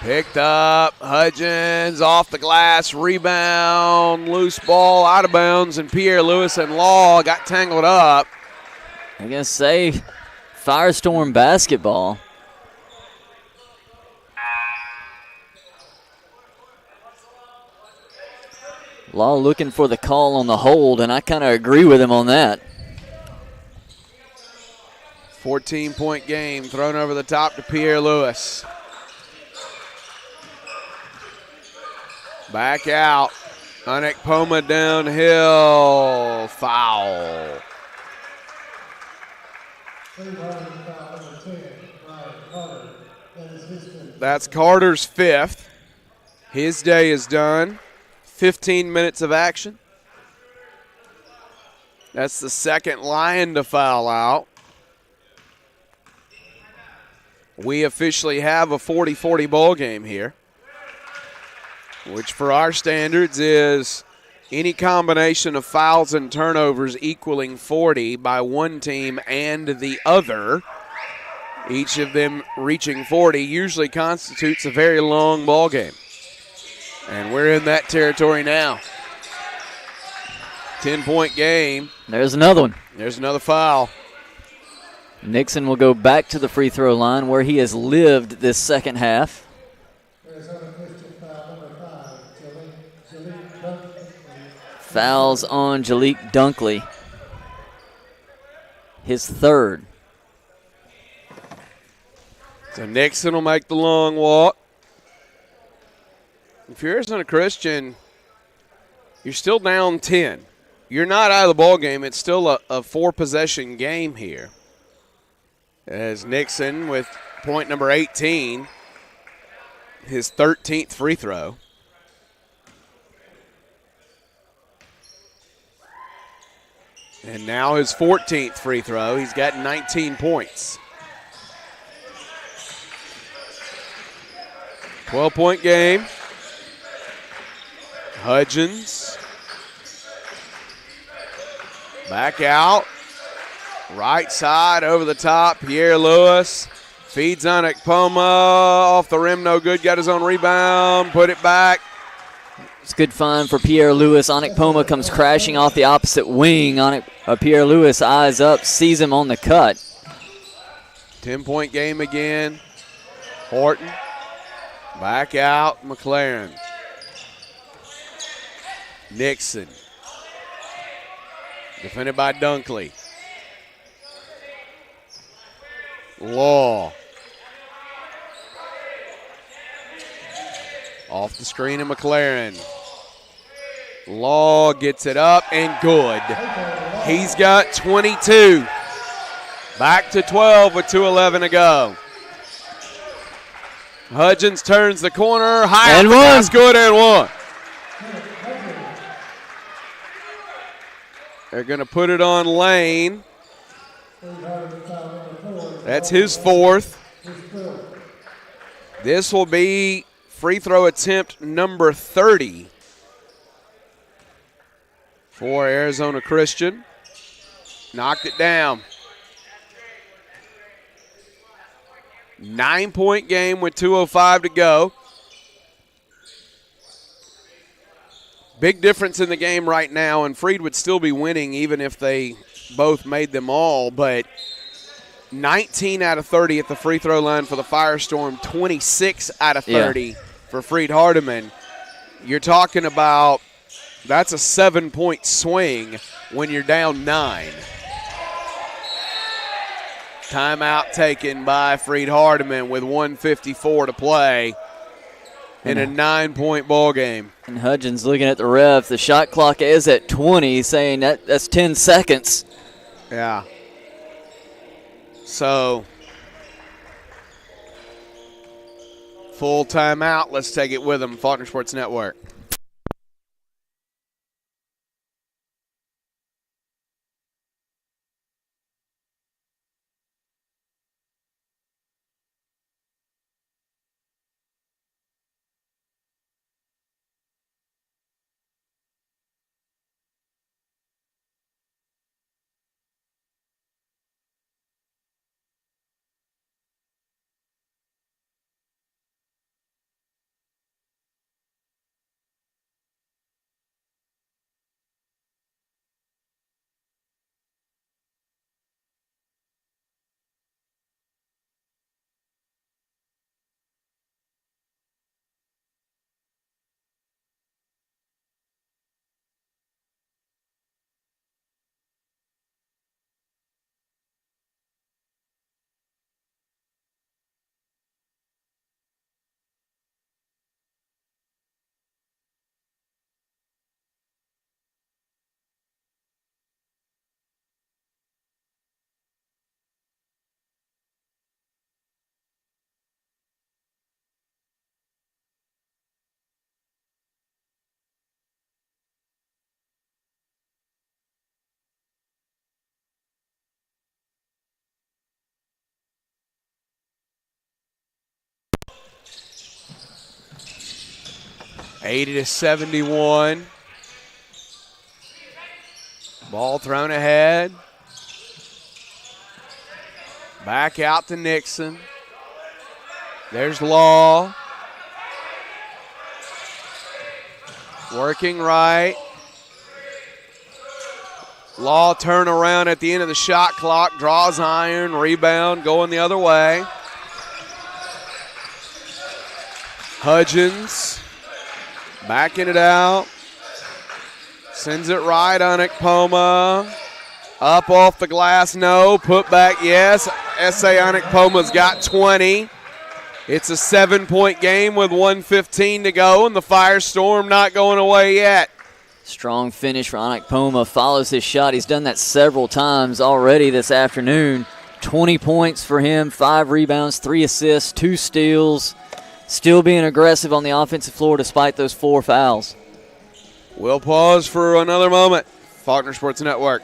S1: Picked up. Hudgens off the glass. Rebound. Loose ball out of bounds. And Pierre Lewis and Law got tangled up.
S2: I guess say Firestorm basketball. Law looking for the call on the hold, and I kind of agree with him on that.
S1: 14-point game thrown over the top to Pierre Lewis. Back out. Anekpoma downhill. Foul. That's Carter's 5th. His day is done. 15 minutes of action. That's the 2nd Lion to foul out. We officially have a 40-40 ball game here, which for our standards is any combination of fouls and turnovers equaling 40 by one team and the other, each of them reaching 40, usually constitutes a very long ball game. And we're in that territory now. 10-point game.
S2: There's another one.
S1: There's another foul.
S2: Nixon will go back to the free throw line where he has lived this second half. Fouls on Jalik Dunkley. His 3rd.
S1: So Nixon will make the long walk. If you're Arizona Christian, you're still down 10. You're not out of the ball game. It's still a 4-possession game here. As Nixon with point number 18, his 13th free throw. And now his 14th free throw. He's got 19 points. 12-point game. Hudgens. Back out. Right side over the top. Pierre Lewis feeds on Anekpoma. Off the rim, no good. Got his own rebound. Put it back.
S2: It's a good find for Pierre Lewis. Anekpoma comes crashing off the opposite wing. Pierre Lewis eyes up, sees him on the cut.
S1: 10-point game again. Horton. Back out. McLaren. Nixon. Defended by Dunkley. Law. Off the screen of McLaren. Law gets it up and good. He's got 22. Back to 12 with 2:11 to go. Hudgens turns the corner. High and one. Good and one. They're going to put it on Lane. That's his 4th. This will be free throw attempt number 30 for Arizona Christian. Knocked it down. 9-point game with 2:05 to go. Big difference in the game right now, and Freed would still be winning even if they both made them all, but 19 out of 30 at the free throw line for the Firestorm, 26 out of 30 for Freed-Hardeman. You're talking about that's a 7-point swing when you're down 9. Timeout taken by Freed-Hardeman with 1:54 to play in a 9-point ball game.
S2: And Hudgens looking at the ref. The shot clock is at 20, saying that's 10 seconds.
S1: Yeah. So, full timeout. Let's take it with them. Faulkner Sports Network. (80-71). Ball thrown ahead. Back out to Nixon. There's Law. Working right. Law turn around at the end of the shot clock. Draws iron. Rebound going the other way. Hudgens. Backing it out. Sends it right on Poma. Up off the glass, no. Put back, yes. S.A. Poma's got 20. It's a 7-point game with 1:15 to go, and the Firestorm not going away yet.
S2: Strong finish for Poma. Follows his shot. He's done that several times already this afternoon. 20 points for him, 5 rebounds, 3 assists, 2 steals. Still being aggressive on the offensive floor despite those 4 fouls.
S1: We'll pause for another moment. Faulkner Sports Network.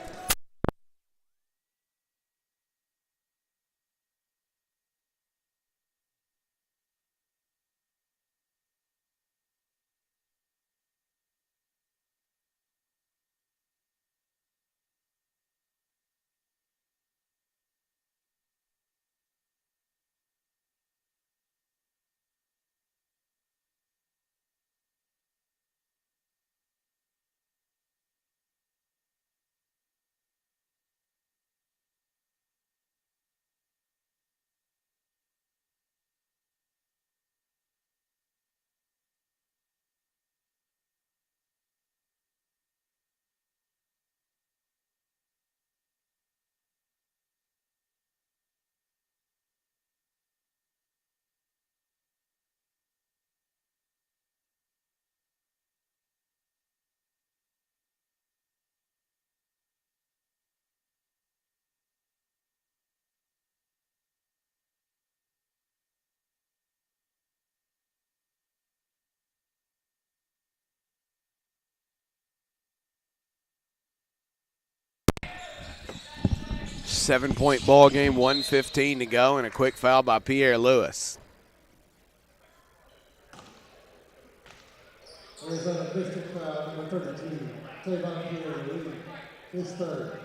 S1: Seven-point ball game, 1:15 to go, and a quick foul by Pierre Lewis.
S3: There's an official foul, number 32, Tavon Pierre Lewis, his third.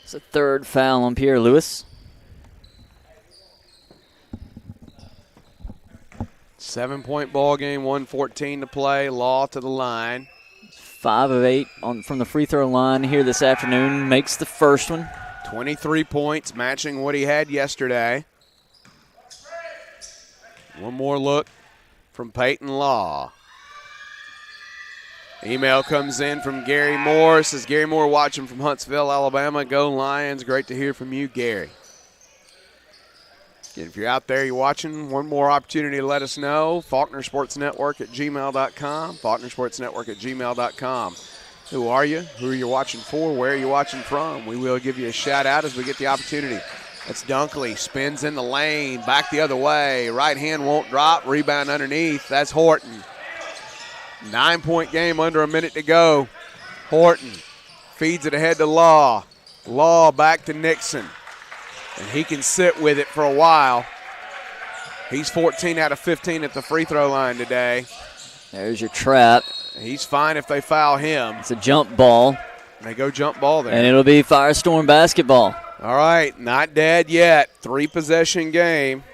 S2: It's a third foul on Pierre Lewis.
S1: 7-point ball game, 1:14 to play. Law to the line.
S2: 5 of 8 from the free throw line here this afternoon. Makes the first one.
S1: 23 points, matching what he had yesterday. One more look from Peyton Law. Email comes in from Gary Moore. Says, Gary Moore watching from Huntsville, Alabama. Go Lions. Great to hear from you, Gary. If you're out there, you're watching, one more opportunity to let us know. FaulknerSportsNetwork@gmail.com. FaulknerSportsNetwork@gmail.com. Who are you? Who are you watching for? Where are you watching from? We will give you a shout out as we get the opportunity. That's Dunkley. Spins in the lane. Back the other way. Right hand won't drop. Rebound underneath. That's Horton. 9-point game, under a minute to go. Horton feeds it ahead to Law. Law back to Nixon. And he can sit with it for a while. He's 14 out of 15 at the free throw line today.
S2: There's your trap.
S1: He's fine if they foul him.
S2: It's a jump ball.
S1: They go jump ball there.
S2: And it'll be Firestorm basketball.
S1: All right, not dead yet. 3-possession game.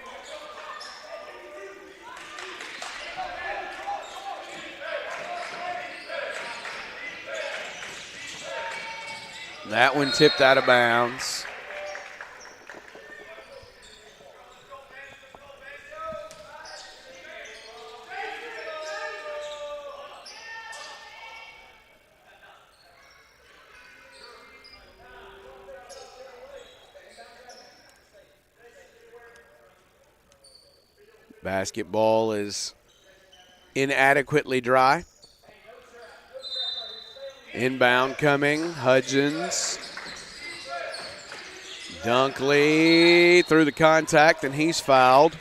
S1: That one tipped out of bounds. Basketball is inadequately dry. Inbound coming, Hudgens. Dunkley through the contact, and he's fouled.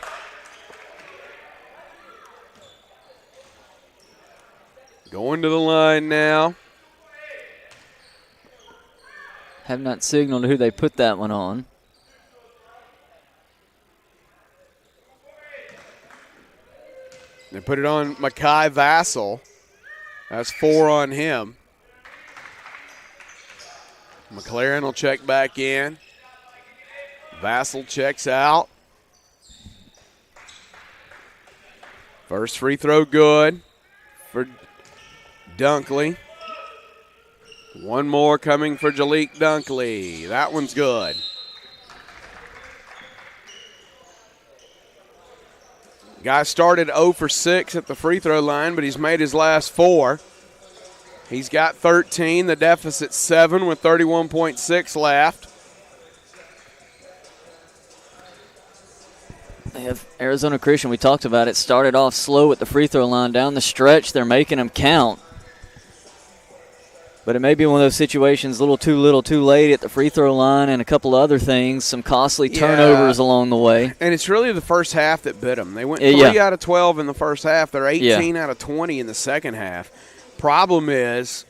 S1: Going to the line now.
S2: Have not signaled who they put that one on.
S1: They put it on Makai Vassell. That's 4 on him. McLaren will check back in. Vassell checks out. First free throw good for Dunkley. One more coming for Jalik Dunkley. That one's good. Guy started 0 for 6 at the free throw line, but he's made his last 4. He's got 13. The deficit's 7 with 31.6 left.
S2: They have Arizona Christian, we talked about it, started off slow at the free throw line. Down the stretch, they're making them count. But it may be one of those situations, a little too late at the free throw line and a couple other things, some costly turnovers along the way.
S1: And it's really the first half that bit them. They went 3 out of 12 in the first half. They're 18 out of 20 in the second half. Problem is,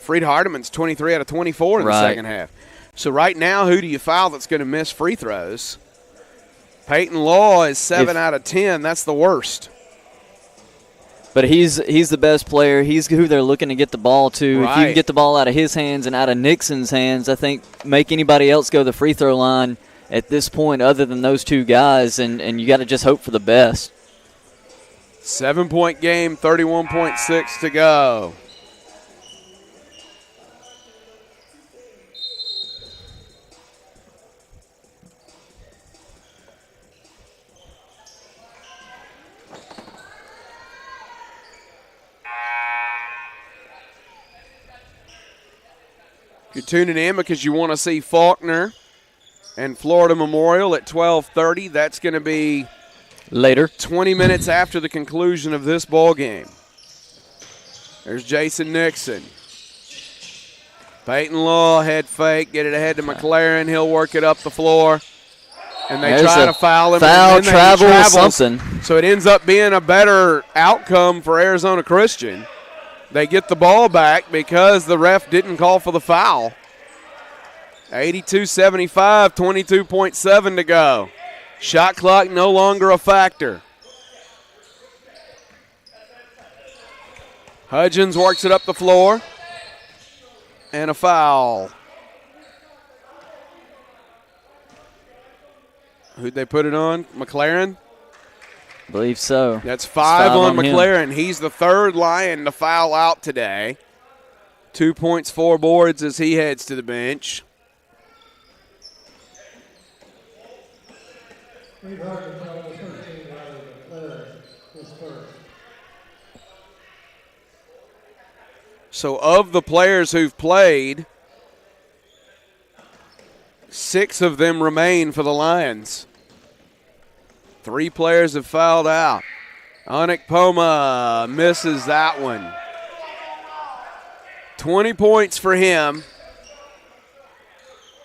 S1: Freed-Hardeman's 23 out of 24 in the second half. So right now, who do you foul that's going to miss free throws? Peyton Law is 7 out of 10. That's the worst.
S2: But he's the best player. He's who they're looking to get the ball to.
S1: Right.
S2: If you can get the ball out of his hands and out of Nixon's hands, I think make anybody else go the free throw line at this point other than those two guys, and you got to just hope for the best.
S1: 7-point game, 31.6 to go. You're tuning in because you want to see Faulkner and Florida Memorial at 12:30. That's going to be
S2: later,
S1: 20 minutes after the conclusion of this ball game. There's Jason Nixon. Peyton Law, head fake, get it ahead to McLaren. He'll work it up the floor. And they try to foul him.
S2: Foul, travel, something.
S1: So it ends up being a better outcome for Arizona Christian. They get the ball back because the ref didn't call for the foul. 82-75, 22.7 to go. Shot clock no longer a factor. Hudgens works it up the floor. And a foul. Who'd they put it on? McLaren?
S2: I believe so.
S1: That's 5 on McLaren. He's the third Lion to foul out today. 2 points, 4 boards as he heads to the bench.
S3: Freed-Hardeman fell to 13 rather than Claire his first.
S1: So of the players who've played, 6 of them remain for the Lions. 3 players have fouled out. Onekpoma misses that one. 20 points for him.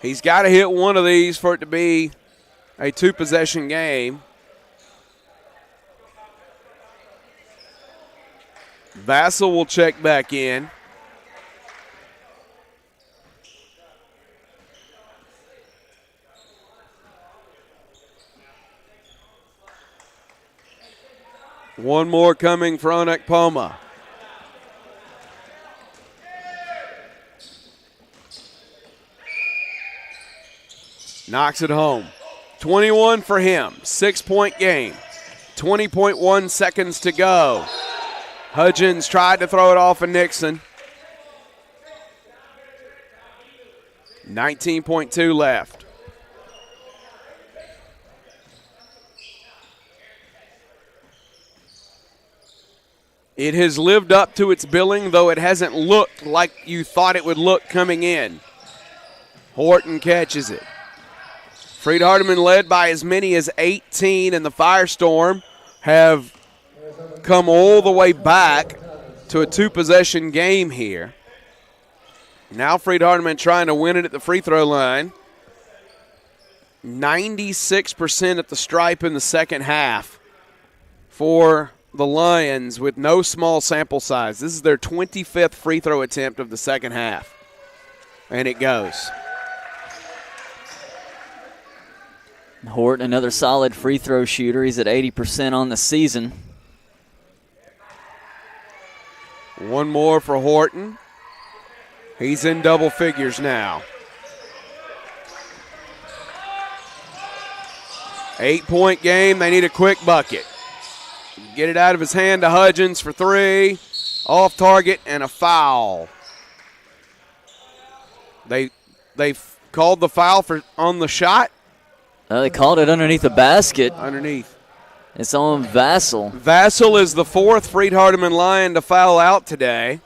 S1: He's got to hit one of these for it to be a 2-possession game. Vassell will check back in. One more coming for Onekpoma. Knocks it home. 21 for him. 6-point game. 20.1 seconds to go. Hudgens tried to throw it off of Nixon. 19.2 left. It has lived up to its billing, though it hasn't looked like you thought it would look coming in. Horton catches it. Freed-Hardeman led by as many as 18, and the Firestorm have come all the way back to a 2-possession game here. Now Freed-Hardeman trying to win it at the free throw line. 96% at the stripe in the second half for the Lions with no small sample size. This is their 25th free throw attempt of the second half. And it goes.
S2: Horton, another solid free throw shooter. He's at 80% on the season.
S1: One more for Horton. He's in double figures now. 8-point game. They need a quick bucket. Get it out of his hand to Hudgens for 3. Off target and a foul. They called the foul on the shot.
S2: They called it underneath the basket.
S1: Underneath.
S2: It's on Vassell.
S1: Vassell is the 4th Freed-Hardeman Lion to foul out today.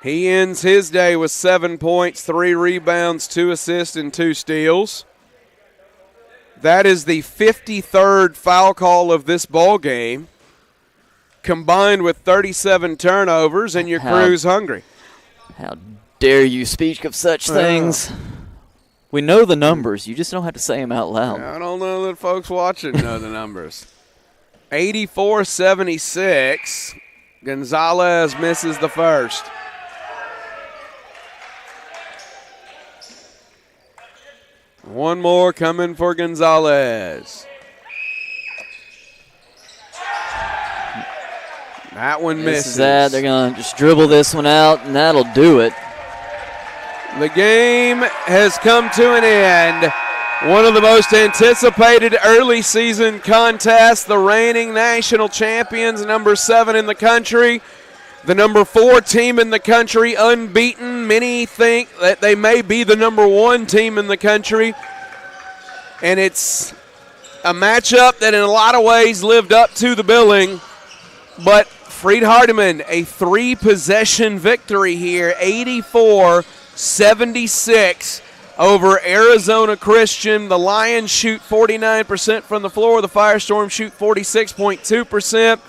S1: He ends his day with 7 points, 3 rebounds, 2 assists, and 2 steals. That is the 53rd foul call of this ball game, combined with 37 turnovers, and your crew's hungry.
S2: How dare you speak of such things? We know the numbers. You just don't have to say them out loud.
S1: I don't know that folks watching know the numbers. 84-76. Gonzalez misses the first. One more coming for Gonzalez. That one misses.
S2: They're going to just dribble this one out, and that'll do it.
S1: The game has come to an end. One of the most anticipated early season contests. The reigning national champions, number 7 in the country. The number 4 team in the country, unbeaten. Many think that they may be the number 1 team in the country. And it's a matchup that in a lot of ways lived up to the billing. But Freed-Hardeman, a 3-possession victory here, 84-76 over Arizona Christian. The Lions shoot 49% from the floor. The Firestorm shoot 46.2%.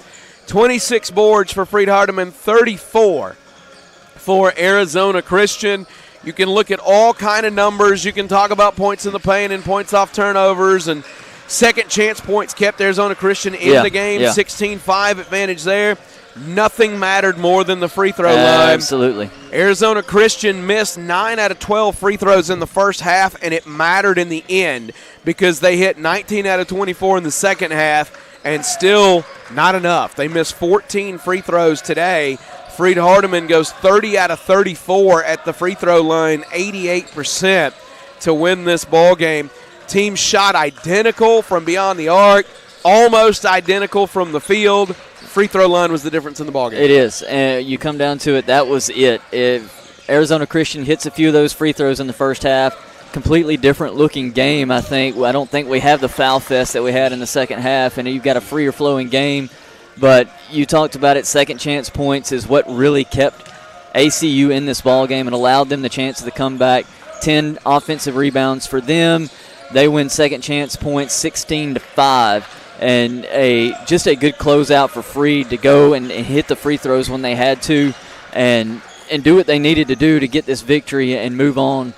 S1: 26 boards for Freed-Hardeman, 34 for Arizona Christian. You can look at all kind of numbers. You can talk about points in the paint and points off turnovers and second chance points kept Arizona Christian in the game. 16-5 advantage there. Nothing mattered more than the free throw line.
S2: Absolutely.
S1: Arizona Christian missed 9 out of 12 free throws in the first half, and it mattered in the end because they hit 19 out of 24 in the second half, and still not enough. They missed 14 free throws today. Freed-Hardeman goes 30 out of 34 at the free throw line, 88% to win this ball game. Teams shot identical from beyond the arc, almost identical from the field. free throw line was the difference in the ballgame.
S2: It is. You come down to it, that was it. If Arizona Christian hits a few of those free throws in the first half, completely different looking game, I think. I don't think we have the foul fest that we had in the second half, and you've got a freer flowing game. But you talked about it, second chance points is what really kept ACU in this ball game and allowed them the chance to come back. 10 offensive rebounds for them. They win second chance points 16-5, and just a good closeout for Freed to go and hit the free throws when they had to, and do what they needed to do to get this victory and move on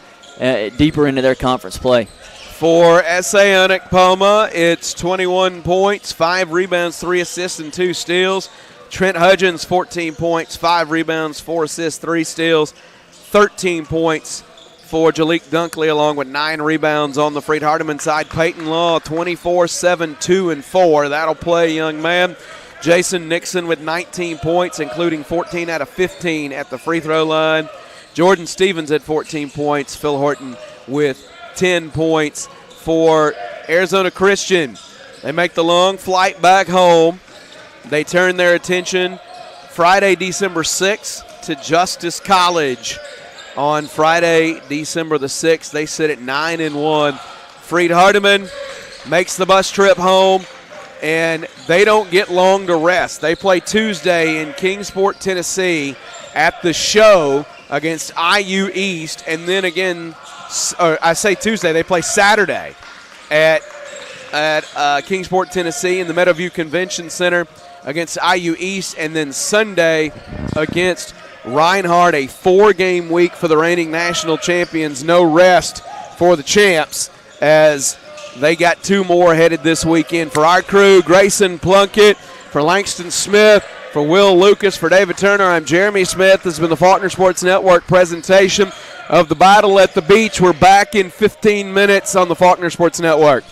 S2: deeper into their conference play.
S1: For SA Palma, it's 21 points, 5 rebounds, 3 assists, and 2 steals. Trent Hudgens, 14 points, 5 rebounds, 4 assists, 3 steals. 13 points for Jalik Dunkley, along with 9 rebounds on the Freed-Hardeman side. Peyton Law, 24, 7, 2, and 4. That'll play, young man. Jason Nixon with 19 points, including 14 out of 15 at the free throw line. Jordan Stevens at 14 points. Phil Horton with 10 points for Arizona Christian. They make the long flight back home. They turn their attention Friday, December 6th to Justice College. On Friday, December the 6th, they sit at 9-1. Freed-Hardeman makes the bus trip home, and they don't get long to rest. They play Tuesday in Kingsport, Tennessee at the Show against IU East, and then again, I say Tuesday, they play Saturday at Kingsport, Tennessee in the Meadowview Convention Center against IU East, and then Sunday against Reinhardt, a 4-game week for the reigning national champions. No rest for the champs as they got 2 more headed this weekend. For our crew, Grayson Plunkett, for Langston Smith, for Will Lucas, for David Turner, I'm Jeremy Smith. This has been the Faulkner Sports Network presentation of the Battle at the Beach. We're back in 15 minutes on the Faulkner Sports Network.